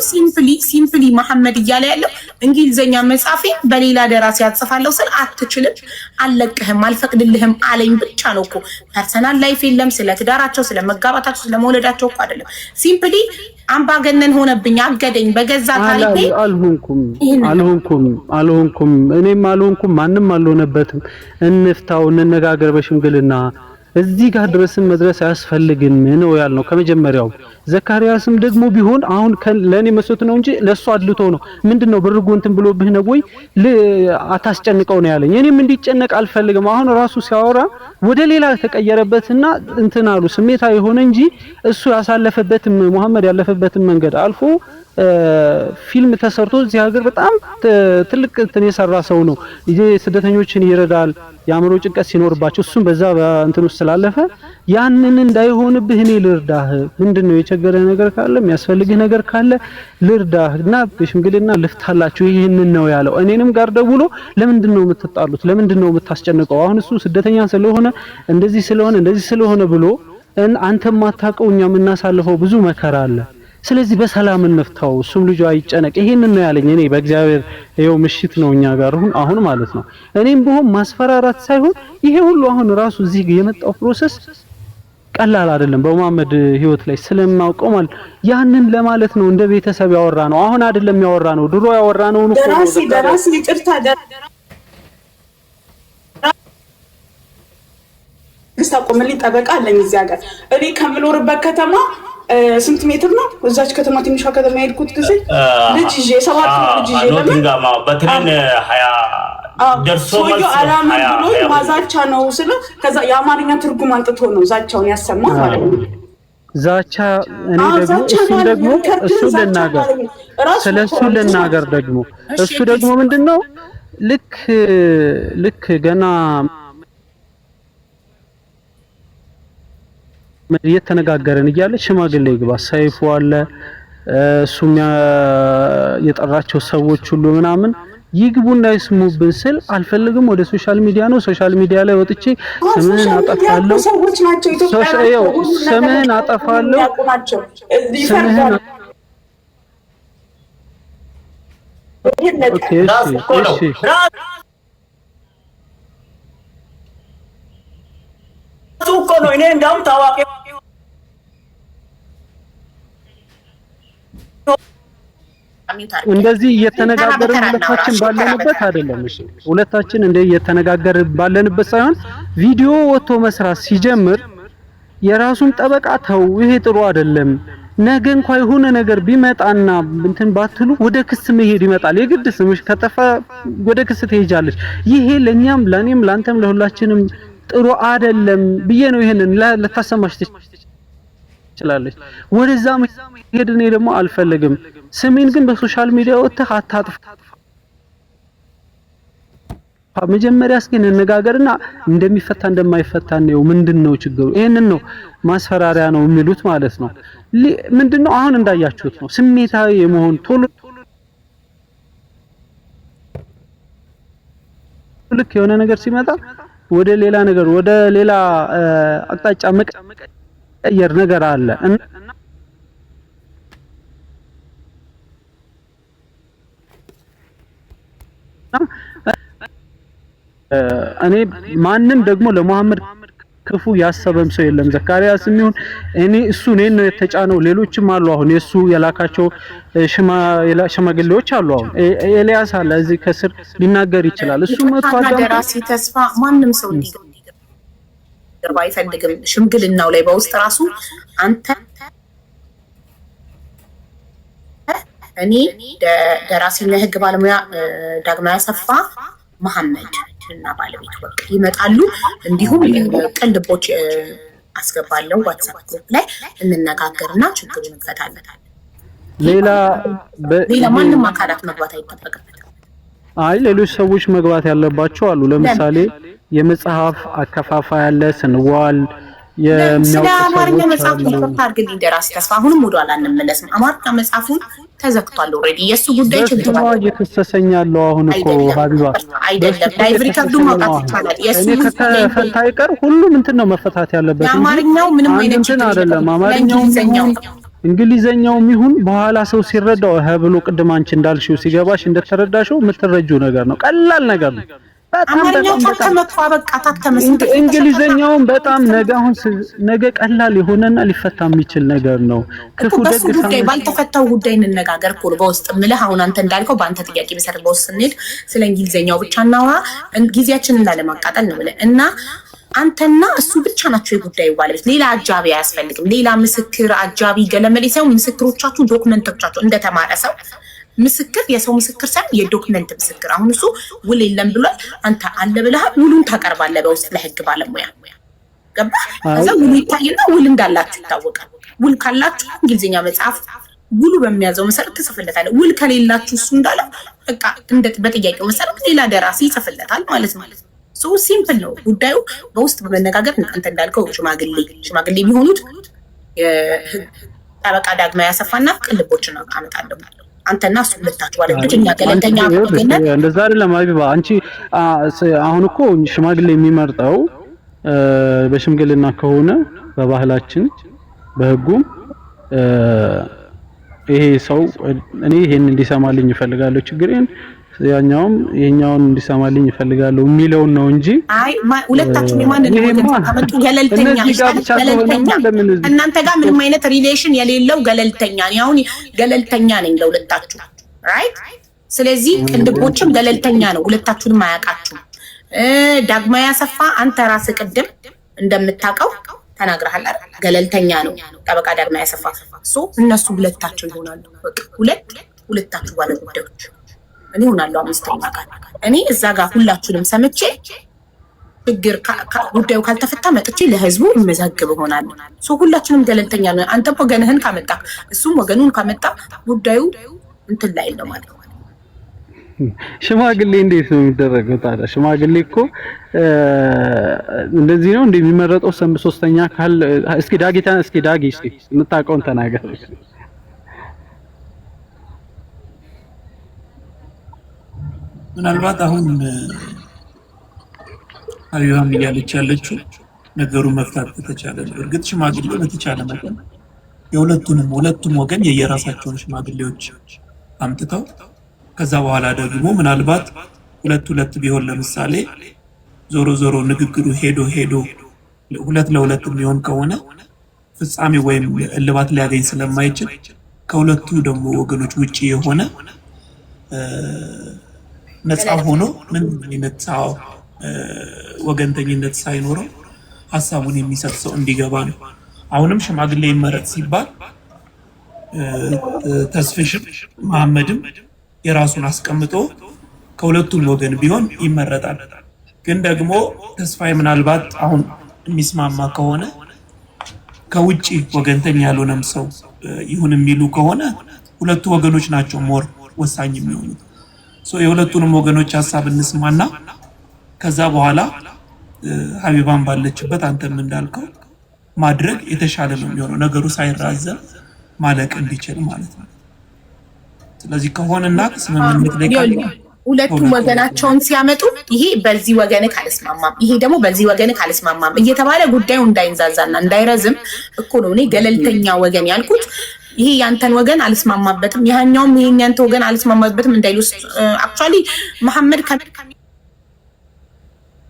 ሲምፕሊ መሐመድ እያለ ያለው እንግሊዘኛ መጻፌ በሌላ ደራሲ ያጽፋለሁ ስል አትችልም፣ አልለቅህም፣ አልፈቅድልህም አለኝ ብቻ ነው እኮ። ፐርሰናል ላይፍ የለም። ስለ ትዳራቸው፣ ስለ መጋባታቸው፣ ስለ መውለዳቸው እኮ አይደለም። ሲምፕሊ አምባገነን ሆነብኝ፣ አገደኝ በገዛ ታሪኬ። አልሆንኩም፣ እኔም አልሆንኩም፣ ማንም አልሆነበትም። እንፍታው፣ እንነጋገር በሽምግልና እዚህ ጋር ድረስም መድረስ አያስፈልግም ነው ያልነው ከመጀመሪያው። ዘካሪያስም ደግሞ ቢሆን አሁን ለኔ መስሎት ነው እንጂ ለሱ አድልቶ ነው። ምንድነው ብርጉ እንትን ብሎብህ ነው ወይ አታስጨንቀው ነው ያለኝ። እኔም እንዲጨነቅ አልፈልግም። አሁን ራሱ ሲያወራ ወደ ሌላ ተቀየረበትና እንትን አሉ ስሜታዊ ሆነ እንጂ እሱ ያሳለፈበት መሐመድ ያለፈበትን መንገድ አልፎ ፊልም ተሰርቶ እዚህ ሀገር በጣም ትልቅ እንትን የሰራ ሰው ነው። ስደተኞችን ይረዳል የአእምሮ ጭንቀት ሲኖርባቸው እሱም በዛ እንትን ውስጥ ስላለፈ ያንን እንዳይሆንብህ እኔ ልርዳህ። ምንድነው የቸገረ ነገር ካለ የሚያስፈልግህ ነገር ካለ ልርዳህ እና በሽምግልና ልፍታላችሁ ይሄንን ነው ያለው። እኔንም ጋር ደውሎ ለምንድነው የምትጣሉት? ለምንድነው የምታስጨንቀው? አሁን እሱ ስደተኛ ስለሆነ እንደዚህ ስለሆነ ብሎ አንተም ማታውቀው እኛ የምናሳልፈው ብዙ መከራ አለ። ስለዚህ በሰላም እንፍታው፣ እሱም ልጁ አይጨነቅ። ይሄንን ነው ያለኝ። እኔ በእግዚአብሔር ይኸው ምሽት ነው እኛ ጋር አሁን ማለት ነው። እኔም ቢሆን ማስፈራራት ሳይሆን ይሄ ሁሉ አሁን ራሱ እዚህ የመጣው ፕሮሰስ ቀላል አይደለም። በመሐመድ ህይወት ላይ ስለማውቀው ማለት ያንን ለማለት ነው እንደ ቤተሰብ ያወራ ነው። አሁን አይደለም ያወራ ነው፣ ድሮ ያወራ ነው። ደራሲ ይቅርታ አቆምልኝ ጠበቃ አለኝ እዚህ ሀገር እኔ ከምኖርበት ከተማ ስንት ሜትር ነው? እዛች ከተማ ትንሿ ከተማ የሄድኩት ጊዜ ልጅ ይዤ 7 ልጅ ይዤ ለምን በትሬን 20 ደርሶ ማለት አላምን ብሎ ማዛቻ ነው ስለ ከዛ የአማርኛ ትርጉም አንጥቶ ነው ዛቻውን ያሰማ ማለት ነው። ዛቻ እኔ ደግሞ እሱ ልናገር ደግሞ እሱ ደግሞ ምንድነው ልክ ገና እየተነጋገረን እያለ ሽማግሌ ይግባ ሰይፉ አለ እሱም የጠራቸው ሰዎች ሁሉ ምናምን ይግቡና ይስሙብን ስል አልፈልግም። ወደ ሶሻል ሚዲያ ነው። ሶሻል ሚዲያ ላይ ወጥቼ ስምህን አጠፋለሁ፣ ስምህን አጠፋለሁ፣ እኮ ነው እኔ እንዳውም ታዋቂ እንደዚህ እየተነጋገርን ሁለታችን ባለንበት አይደለም። እሺ ሁለታችን እየተነጋገርን ባለንበት ሳይሆን ቪዲዮ ወጥቶ መስራት ሲጀምር የራሱን ጠበቃ ተው፣ ይሄ ጥሩ አይደለም፣ ነገ እንኳን የሆነ ነገር ቢመጣና እንትን ባትሉ ወደ ክስ መሄድ ይመጣል። የግድ ስምሽ ከጠፋ ወደ ክስ ትሄጃለሽ። ይሄ ለኛም ለኔም ላንተም ለሁላችንም ጥሩ አይደለም ብዬ ነው ይሄንን ለታሰማሽ ትችላለች። ወደዛ መሄድ እኔ ደግሞ አልፈልግም። ስሜን ግን በሶሻል ሚዲያ ወጥተህ አታጥፋ። መጀመሪያ እስኪ እንነጋገርና እንደሚፈታ እንደማይፈታ ነው ምንድነው ችግሩ? ይሄንን ነው ማስፈራሪያ ነው የሚሉት ማለት ነው። ምንድነው አሁን እንዳያችሁት ነው ስሜታዊ የመሆን ቶሎ ልክ የሆነ ነገር ሲመጣ ወደ ሌላ ነገር ወደ ሌላ አቅጣጫ መቀየር ነገር አለ። እኔ ማንም ደግሞ ለመሐመድ ክፉ ያሰበም ሰው የለም። ዘካሪያስም ይሁን እኔን ነው የተጫነው። ሌሎችም አሉ። አሁን የሱ የላካቸው ሽማግሌዎች አሉ። አሁን ኤልያስ አለ እዚህ ከስር ሊናገር ይችላል። እሱ መጥቶ ደራሲ ተስፋ ማንም ሰው እንዲገባ አይፈልግም። ሽምግልናው ላይ በውስጥ ራሱ አንተ እኔ ደራሲና የህግ ባለሙያ ዳግማዊ አሰፋ መሐመድ እና ባለቤቱ በቃ ይመጣሉ። እንዲሁም ቅልቦች አስገባለሁ ዋትስአፕ ግሩፕ ላይ እንነጋገርና ችግሩን እንፈታለን። ሌላ ማንም አካላት መግባት አይጠበቅበትም። አይ ሌሎች ሰዎች መግባት ያለባቸው አሉ። ለምሳሌ የመጽሐፍ አከፋፋይ ያለ ስንዋል ስለ አማርኛ መጽሐፍ ይፈታ አድርግልኝ ደራሲ ተስፋ። አሁንም ወደኋላ እንመለስም። አማርኛ መጽሐፉን ተዘግቷል ኦልሬዲ። የሱ ጉዳይ ችግር ነው። እየተሰሰኛለሁ አሁን እኮ ሀቢባ አይደለም ላይቭ ሪከርዱ ማውጣት ይቻላል። የሱ ከተፈታ አይቀር ሁሉም እንትን ነው መፈታት ያለበት። አማርኛው ምንም አይነት ችግር አይደለም። አማርኛው እንግሊዘኛውም ይሁን በኋላ ሰው ሲረዳው ብሎ ቅድም አንቺ እንዳልሽው ሲገባሽ እንደተረዳሽው የምትረጂው ነገር ነው። ቀላል ነገር ነው። አማርኛው ታተመጥፋ በቃ ታተመስ እንግሊዘኛውን በጣም ነገ ቀላል የሆነና ሊፈታ የሚችል ነገር ነው። ክፉ ደግ ጉዳይ ባልተፈታው ጉዳይ እንነጋገር እኮ በውስጥ ምልህ። አሁን አንተ እንዳልከው በአንተ ጥያቄ መሰረት በውስጥ ስንሄድ ስለ እንግሊዘኛው ብቻ እናውራ፣ ጊዜያችንን ላለማቃጠል ነው ብለህ እና አንተና እሱ ብቻ ናቸው የጉዳዩ ባለቤት። ሌላ አጃቢ አያስፈልግም። ሌላ ምስክር አጃቢ ገለመሌ ሳይሆን ምስክሮቻችሁ ዶክመንቶቻችሁ እንደተማረ ሰው ምስክር የሰው ምስክር ሳይሆን የዶክመንት ምስክር። አሁን እሱ ውል የለም ብሏል። አንተ አለ ብለህ ውሉን ታቀርባለህ በውስጥ ለህግ ባለሙያ ገባህ? ከዛ ውሉ ይታይና ውል እንዳላችሁ ይታወቃል። ውል ካላችሁ እንግሊዝኛ መጽሐፍ ውሉ በሚያዘው መሰረት ትጽፍለታለህ። ውል ከሌላችሁ እሱ እንዳለ በቃ በጥያቄው መሰረት ሌላ ደራሲ ይጽፍለታል ማለት ነው። ሶ ሲምፕል ነው ጉዳዩ። በውስጥ በመነጋገር አንተ እንዳልከው ሽማግሌ የሚሆኑት ጠበቃ ዳግማዊ አሰፋና ቅልቦችን አመጣለሁ። አንተና እሱ ሁለታችሁ ባለቤቶች እኛ ገለልተኛ ወገን እንደዛ አይደለም። አቢባ አንቺ አሁን እኮ ሽማግሌ የሚመርጠው በሽምግልና ከሆነ በባህላችን በህጉም ይሄ ሰው እኔ ይሄን እንዲሰማልኝ ይፈልጋለሁ ችግሬን ያኛውም ይሄኛውን እንዲሰማልኝ ይፈልጋለሁ የሚለው ነው እንጂ አይ ሁለታችሁ የማንን ወገን ገለልተኛ እናንተ ጋር ምንም አይነት ሪሌሽን የሌለው ገለልተኛ ነው። አሁን ገለልተኛ ነኝ ለሁለታችሁ ራይት። ስለዚህ ቅንድቦችም ገለልተኛ ነው፣ ሁለታችሁንም አያውቃችሁም። ዳግማዊ አሰፋ አንተ ራስህ ቅድም እንደምታውቀው ተናግረሃል አይደል? ገለልተኛ ነው ጠበቃ ዳግማዊ አሰፋ። ሶ እነሱ ሁለታቸው ይሆናሉ። በቃ ሁለታችሁ ባለ ጉዳዮች እኔ ሆናለሁ አምስተኛ ጋር እኔ እዛ ጋር ሁላችሁንም ሰምቼ ችግር ጉዳዩ ካልተፈታ መጥቼ ለህዝቡ መዘግብ ሆናለሁ። ሶ ሁላችንም ገለልተኛ ነው። አንተም ወገንህን ካመጣ እሱም ወገኑን ካመጣ ጉዳዩ እንትን ላይ ነው ማለት ነው። ሽማግሌ እንዴት ነው የሚደረገው ታዲያ? ሽማግሌ እኮ እንደዚህ ነው እንደሚመረጠው ሶስተኛ ካል እስኪ ዳጊ የምታውቀውን ተናገር። ምናልባት አሁን አብያም እያለች ያለችው ነገሩ መፍታት ከተቻለ እርግጥ ሽማግሌ በተቻለ መጠን ሁለቱም ወገን የየራሳቸውን ሽማግሌዎች አምጥተው ከዛ በኋላ ደግሞ ምናልባት ሁለት ቢሆን ለምሳሌ ዞሮ ንግግሩ ሄዶ ሁለት ለሁለት የሚሆን ከሆነ ፍጻሜ ወይም እልባት ሊያገኝ ስለማይችል ከሁለቱ ደግሞ ወገኖች ውጪ የሆነ ነፃ ሆኖ ምን አይነት ወገንተኝነት ሳይኖረው ሐሳቡን የሚሰጥ ሰው እንዲገባ ነው። አሁንም ሽማግሌ ይመረጥ ሲባል ተስፍሽም መሐመድም የራሱን አስቀምጦ ከሁለቱም ወገን ቢሆን ይመረጣል። ግን ደግሞ ተስፋዬ ምናልባት አሁን የሚስማማ ከሆነ ከውጪ ወገንተኛ ያልሆነም ሰው ይሁን የሚሉ ከሆነ ሁለቱ ወገኖች ናቸው ሞር ወሳኝ የሚሆኑት። የሁለቱንም ወገኖች ሐሳብ እንስማና ከዛ በኋላ ሀቢባን ባለችበት አንተም እንዳልከው ማድረግ የተሻለ ነው የሚሆነው፣ ነገሩ ሳይራዘም ማለቅ እንዲችል ማለት ነው። ስለዚህ ከሆነና ስምምነት ላይ ሁለቱ ወገናቸውን ሲያመጡ ይሄ በዚህ ወገን ካልስማማም ይሄ ደግሞ በዚህ ወገን ካልስማማም እየተባለ ጉዳዩ እንዳይንዛዛና እንዳይረዝም እኮ ነው እኔ ገለልተኛ ወገን ያልኩት። ይሄ ያንተን ወገን አልስማማበትም ያኛውም ይሄን ያንተ ወገን አልስማማበትም እንዳይሉስ። አክቹአሊ መሐመድ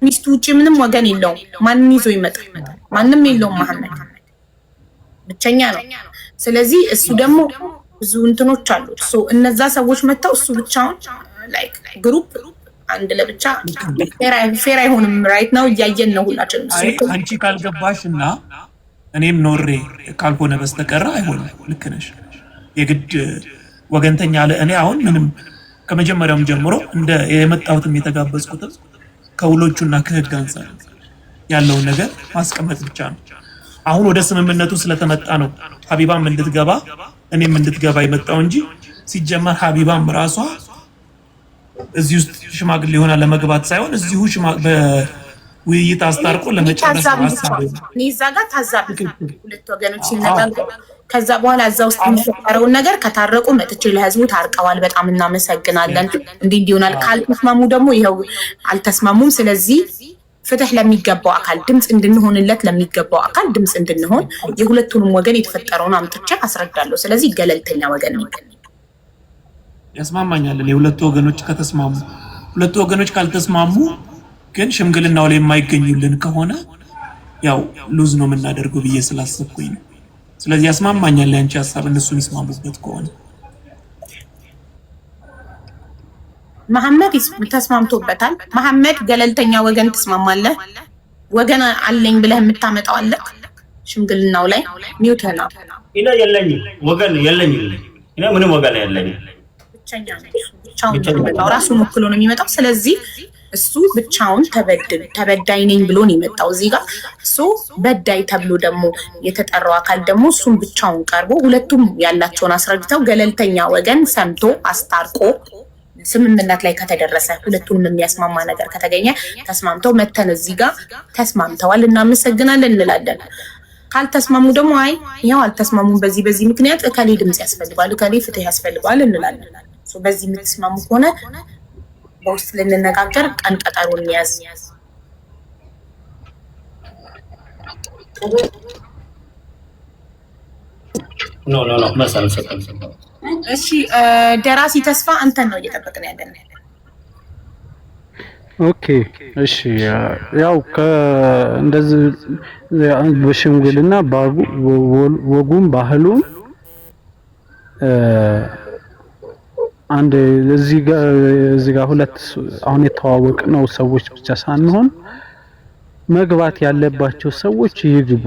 ሚስቱ ውጪ ምንም ወገን የለውም። ማንንም ይዞ ይመጣል? ማንም የለውም። መሐመድ ብቸኛ ነው። ስለዚህ እሱ ደግሞ ብዙ እንትኖች አሉት። እነዛ ሰዎች መተው እሱ ብቻውን ላይክ ግሩፕ አንድ ለብቻ ፌር አይሆንም። ራይት ነው እያየን ነው ሁላችንም። አንቺ ካልገባሽና እኔም ኖሬ ካልሆነ በስተቀር አይሆንም። ልክ ነሽ። የግድ ወገንተኛ አለ። እኔ አሁን ምንም ከመጀመሪያውም ጀምሮ እንደ የመጣሁትም የተጋበዝኩትም ከውሎቹና ከህግ አንፃር ያለውን ነገር ማስቀመጥ ብቻ ነው። አሁን ወደ ስምምነቱ ስለተመጣ ነው ሀቢባም እንድትገባ እኔም እንድትገባ የመጣው እንጂ ሲጀመር ሀቢባም ራሷ እዚህ ውስጥ ሽማግሌ ሆና ለመግባት ሳይሆን እዚሁ በውይይት አስታርቆ ለመጨረስ ሐሳብ እዛ ጋር ታዛቢ ሁለት ወገኖች ሲነጋገሩ ከዛ በኋላ እዛ ውስጥ የሚፈጠረውን ነገር ከታረቁ መጥቼ ለህዝቡ ታርቀዋል፣ በጣም እናመሰግናለን፣ እንዲህ ይሆናል። ካልተስማሙ ደግሞ ይኸው አልተስማሙም። ስለዚህ ፍትህ ለሚገባው አካል ድምጽ እንድንሆንለት ለሚገባው አካል ድምጽ እንድንሆን የሁለቱንም ወገን የተፈጠረውን አምጥቼ አስረዳለሁ። ስለዚህ ገለልተኛ ወገን ነው ያስማማኛል። የሁለቱ ወገኖች ከተስማሙ፣ ሁለቱ ወገኖች ካልተስማሙ ግን ሽምግልናው ላይ የማይገኙልን ከሆነ ያው ሉዝ ነው የምናደርገው ብዬ ስላሰብኩኝ ነው። ስለዚህ ያስማማኛል ያንቺ ሐሳብ እነሱ የሚስማሙበት ከሆነ። መሐመድ ተስማምቶበታል። መሐመድ ገለልተኛ ወገን ትስማማለህ ወገን አለኝ ብለህ የምታመጣው አለ ሽምግልናው ላይ ሚውት ነው። እኔ የለኝም ወገን የለኝም። እኔ ምንም ወገን የለኝም። ብቻኛ ነው ራሱን ወክሎ ነው የሚመጣው። ስለዚህ እሱ ብቻውን ተበዳይ ነኝ ብሎ ነው የመጣው እዚህ ጋር። እሱ በዳይ ተብሎ ደግሞ የተጠራው አካል ደግሞ እሱም ብቻውን ቀርቦ ሁለቱም ያላቸውን አስረድተው ገለልተኛ ወገን ሰምቶ አስታርቆ ስምምነት ላይ ከተደረሰ ሁለቱንም የሚያስማማ ነገር ከተገኘ ተስማምተው መተን እዚህ ጋር ተስማምተዋል እናመሰግናለን እንላለን። ካልተስማሙ ደግሞ አይ ያው አልተስማሙም በዚህ ምክንያት እከሌ ድምጽ ያስፈልጋል እከሌ ፍትህ ያስፈልጋል እንላለን። በዚህ የምትስማሙ ከሆነ በውስጥ ልንነጋገር ቀን ቀጠሮን እንያዝ። ኖ መሰል ሰጠን። እሺ ደራሲ ተስፋ አንተን ነው እየጠበቅን ያለን። ኦኬ እሺ ያው እንደዚህ በሽምግልና ወጉም ባህሉም አንድ እዚህ ጋር ሁለት አሁን የተዋወቅ ነው ሰዎች ብቻ ሳንሆን መግባት ያለባቸው ሰዎች ይግቡ።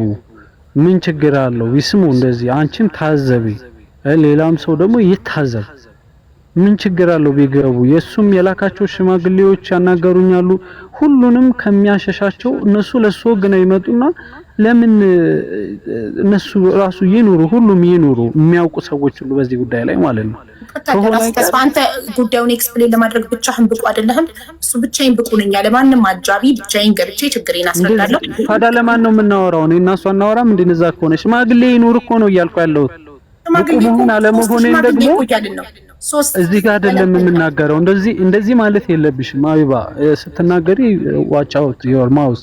ምን ችግር አለው? ይስሙ። እንደዚህ አንቺም ታዘቢ፣ ሌላም ሰው ደግሞ ይታዘብ። ምን ችግር አለው ቢገቡ? የሱም የላካቸው ሽማግሌዎች ያናገሩኛሉ። ሁሉንም ከሚያሸሻቸው እነሱ ለሱ ግን ይመጡና ለምን እነሱ ራሱ ይኑሩ፣ ሁሉም ይኑሩ፣ የሚያውቁ ሰዎች ሁሉ በዚህ ጉዳይ ላይ ማለት ነው። ተስፋ አንተ ጉዳዩን ኤክስፕሌን ለማድረግ ብቻህን ብቁ አይደለህም። እሱ ብቻዬን ብቁ ነኝ ያለ ማንም አጃቢ ብቻዬን ገብቼ ችግሬን አስረዳለሁ። ታዲያ ለማን ነው የምናወራው? እኔ እና እሱ አናወራም እንዴ? እዛ ከሆነ ሽማግሌ ይኑር እኮ ነው እያልኩ ያለሁት። ብቁ አለመሆኔን ደግሞ እዚህ ጋር አይደለም የምናገረው። እንደዚህ ማለት የለብሽም አቢባ። ስትናገሪ ዋች አውት ዮር ማውዝ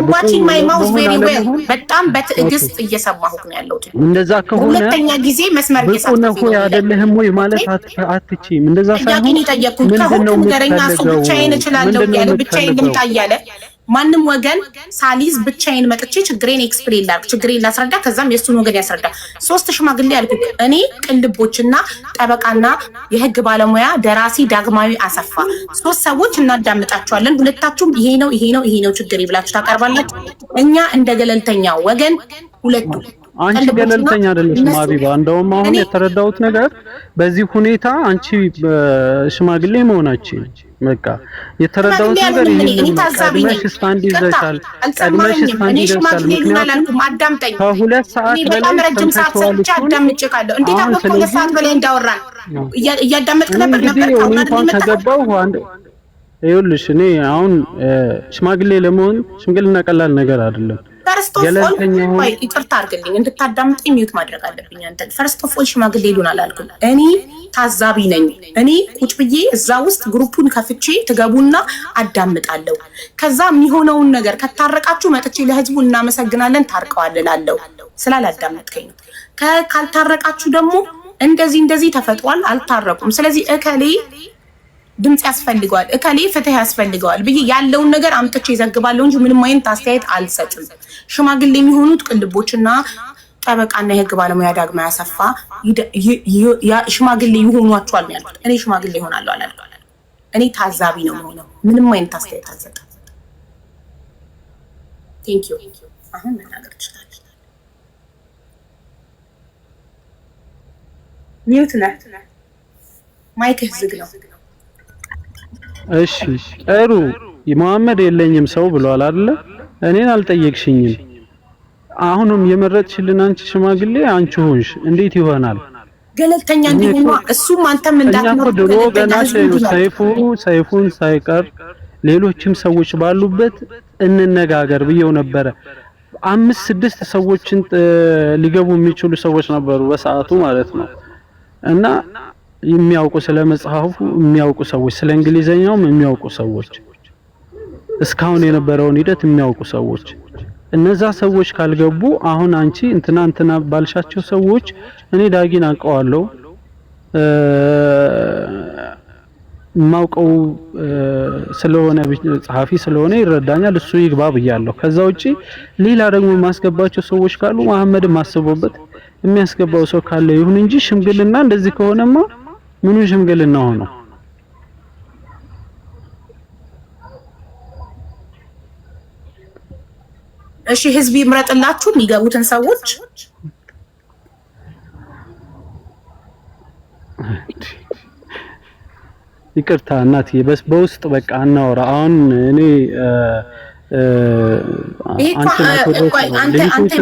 ዋቺንግ ማይ ማውዝ ቬሪ ዌል። በጣም በትዕግስት እየሰማሁት ነው ያለሁት። እንደዛ ከሆነ ሁለተኛ ጊዜ መስመር እየሳተኝ ነው አይደለም ወይ ማለት አትችይም። እንደዛ ሳይሆን ምንድነው ነገረኛ ሰው ብቻዬን እችላለሁ ያለ ብቻዬን ልምጣ እያለ ማንም ወገን ሳሊዝ ብቻዬን መጥቼ ችግሬን ኤክስፕሌን ላድርግ፣ ችግሬን ላስረዳ፣ ከዛም የሱን ወገን ያስረዳ። ሶስት ሽማግሌ ያልኩት እኔ ቅልቦችና ጠበቃና የህግ ባለሙያ ደራሲ ዳግማዊ አሰፋ ሶስት ሰዎች እናዳምጣቸዋለን። ሁለታችሁም ይሄ ነው ችግር ይብላችሁ ታቀርባላችሁ። እኛ እንደ ገለልተኛ ወገን ሁለቱ አንቺ ገለልተኛ አይደለሽም አቢባ። እንደውም አሁን የተረዳሁት ነገር በዚህ ሁኔታ አንቺ ሽማግሌ መሆናችን በቃ የተረዳሁት ነገር ይሄን ነው። ቀድመሽ ስታንድ ይዘሻል። ምክንያቱም ከሁለት ሰዓት በላይ ረጅም ሰዓት ሰጥቼ አዳምጬ ካለው እንዴት አሁን ከሁለት ሰዓት በላይ እንዳወራን እያዳመጥክ ነበር ተገባው አንድ ይኸውልሽ፣ እኔ አሁን ሽማግሌ ለመሆን ሽምግልና ቀላል ነገር አይደለም። ፈርስት ኦፍ ኦል ይቅርታ አድርግልኝ እንድታዳምጠኝ ሚውት ማድረግ አለብኝ። አንተ ፈርስት ኦፍ ኦል ሽማግሌ ይሉናል አልኩኝ። እኔ ታዛቢ ነኝ። እኔ ቁጭ ብዬ እዛ ውስጥ ግሩፑን ከፍቼ ትገቡና አዳምጣለሁ። ከዛ የሚሆነውን ነገር ከታረቃችሁ መጥቼ ለህዝቡ እናመሰግናለን ታርቀዋል እላለሁ። ስላላዳመጥከኝ ነው። ካልታረቃችሁ ደግሞ እንደዚህ ተፈጥሯል አልታረቁም፣ ስለዚህ እከሌ ድምጽ ያስፈልገዋል እከሌ ፍትህ ያስፈልገዋል ብዬ ያለውን ነገር አምጥቼ ይዘግባለሁ እንጂ ምንም አይነት አስተያየት አልሰጥም። ሽማግሌ የሚሆኑት ቅልቦችና ጠበቃና የህግ ባለሙያ ዳግማዊ አሰፋ ሽማግሌ ይሆኗቸዋል ነው ያልኩት። እኔ ሽማግሌ ይሆናለሁ አላልኩም። እኔ ታዛቢ ነው የምሆነው። ምንም አይነት አስተያየት አልሰጥም። ቴንክ ዩ። አሁን መናገር ትችላለች። ሚውት ነህ። ማይክህ ዝግ ነው። እሺ ጥሩ። መሐመድ የለኝም ሰው ብሏል አይደለ? እኔን አልጠየቅሽኝም። አሁንም የመረጥሽልን አንቺ ሽማግሌ አንቺ ሆንሽ። እንዴት ይሆናል? ገለልተኛ እንዲሆኑ እሱም አንተም እንዳትኖር ድሮ ገና ሰይፉን ሳይቀር ሌሎችም ሰዎች ባሉበት እንነጋገር ብየው ነበረ። 5-6 ሰዎችን ሊገቡ የሚችሉ ሰዎች ነበሩ በሰዓቱ ማለት ነው። እና የሚያውቁ ስለ መጽሐፉ የሚያውቁ ሰዎች፣ ስለ እንግሊዘኛውም የሚያውቁ ሰዎች፣ እስካሁን የነበረውን ሂደት የሚያውቁ ሰዎች፣ እነዛ ሰዎች ካልገቡ አሁን አንቺ እንትና ባልሻቸው ሰዎች እኔ ዳጊን አውቀዋለሁ ማውቀው ስለሆነ ጸሐፊ ስለሆነ ይረዳኛል፣ እሱ ይግባ ብያለሁ። ከዛ ውጪ ሌላ ደግሞ ማስገባቸው ሰዎች ካሉ መሐመድ ማስቦበት የሚያስገባው ሰው ካለ ይሁን እንጂ ሽምግልና እንደዚህ ከሆነማ ምኑ ሽምግልና ሆኖ? እሺ ህዝብ ይምረጥላችሁ የሚገቡትን ሰዎች። ይቅርታ እናትዬ በውስጥ በቃ እናወራ። አሁን እኔ አንተ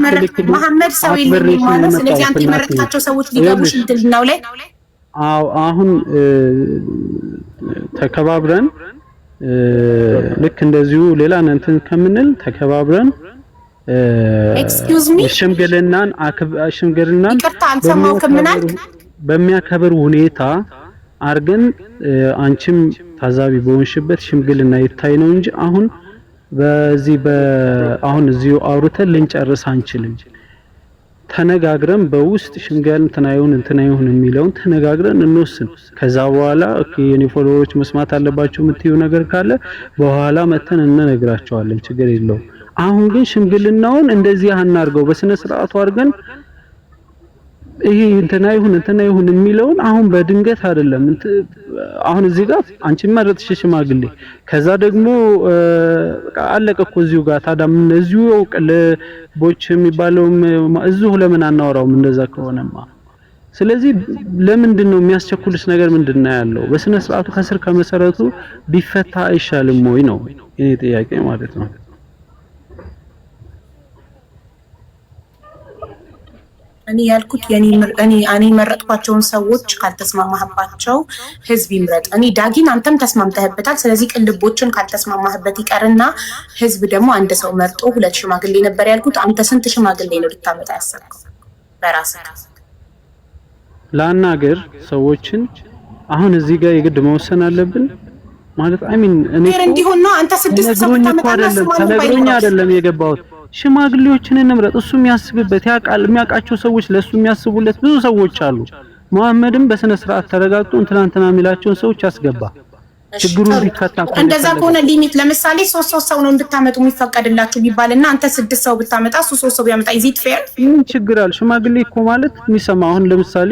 መሐመድ ሰው የለም ማለት ስለዚህ አንተ የመረጥካቸው ሰዎች ሊገቡ ሽምግልናው ላይ አሁን ተከባብረን ልክ እንደዚሁ ሌላ እንትን ከምንል ተከባብረን ኤክስኪውዝ ሚ ሽምግልናን ይቅርታ አልሰማሁም። ምን አልክ? በሚያከብር ሁኔታ አርገን አንቺም ታዛቢ በሆንሽበት ሽምግልና ይታይ ነው እንጂ አሁን አሁን እዚሁ አውርተን ልንጨርስ አንችልም። ተነጋግረን በውስጥ ሽምግልና እንትና ይሁን የሚለውን ተነጋግረን እንወስን። ከዛ በኋላ ኦኬ የኔ ፎሎወሮች መስማት አለባቸው የምትዩ ነገር ካለ በኋላ መተን እንነግራቸዋለን፣ ችግር የለውም። አሁን ግን ሽምግልናውን እንደዚህ አናርገው፣ በስነ ስርዓቱ አድርገን ይሄ እንትና ይሁን የሚለውን አሁን በድንገት አይደለም። አሁን እዚህ ጋር አንቺ መረጥሽ ሽማግሌ፣ ከዛ ደግሞ አለቀ እኮ እዚሁ ጋር። ታዲያ እዚሁ ቅልቦች የሚባለው እዚሁ ለምን አናወራውም? እንደዛ ከሆነማ ስለዚህ ለምንድን ነው የሚያስቸኩልሽ ነገር ምንድን ነው ያለው? በስነ ስርዓቱ ከስር ከመሰረቱ ቢፈታ አይሻልም ወይ ነው የኔ ጥያቄ ማለት ነው። እኔ ያልኩት እኔ መረጥኳቸውን ሰዎች ካልተስማማህባቸው ህዝብ ይምረጥ። እኔ ዳጊን አንተም ተስማምተህበታል። ስለዚህ ቅልቦችን ካልተስማማህበት ይቀርና ህዝብ ደግሞ አንድ ሰው መርጦ 2 ሽማግሌ ነበር ያልኩት። አንተ ስንት ሽማግሌ ነው ልታመጣ ያሰብከው በራስህ? ላናገር ሰዎችን አሁን እዚህ ጋር የግድ መወሰን አለብን ማለት እኔ እንዲሆን ነው። አንተ 6 ሰው ብታመጣና ተነግሮኝ አይደለም የገባሁት። ሽማግሌዎችን እንምረጥ። እሱ የሚያስብበት ያቃል የሚያውቃቸው ሰዎች ለሱ የሚያስቡለት ብዙ ሰዎች አሉ። መሐመድም በስነ ስርዓት ተረጋግጦ እንትና የሚላቸውን ሰዎች ያስገባ። ችግሩን ቢፈታ እንደዛ ከሆነ ሊሚት ለምሳሌ 3 ሰው ነው እንድታመጡ የሚፈቀድላችሁ ቢባልና አንተ 6 ሰው ብታመጣ 3 ሰው ቢያመጣ ኢዚት ፌር? ምን ችግር አለ? ሽማግሌ እኮ ማለት የሚሰማ አሁን ለምሳሌ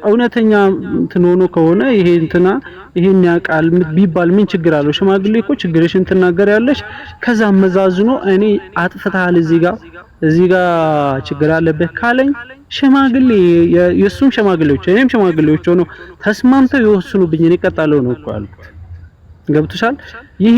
እውነተኛ እንትን ሆኖ ከሆነ ይሄን ያቃል ቢባል ምን ችግር አለው? ሽማግሌ እኮ ችግርሽን ትናገሪያለሽ። ከዛ መዛዝኖ እኔ አጥፍተሃል እዚህ ጋር ችግር አለበት ካለኝ ሽማግሌ የሱም ሽማግሌዎች እኔም ሽማግሌዎች ሆኖ ተስማምተው ይወስኑብኝ እኔ እቀጣለሁ ነው እኮ ያልኩት። ገብቶሻል? ይሄ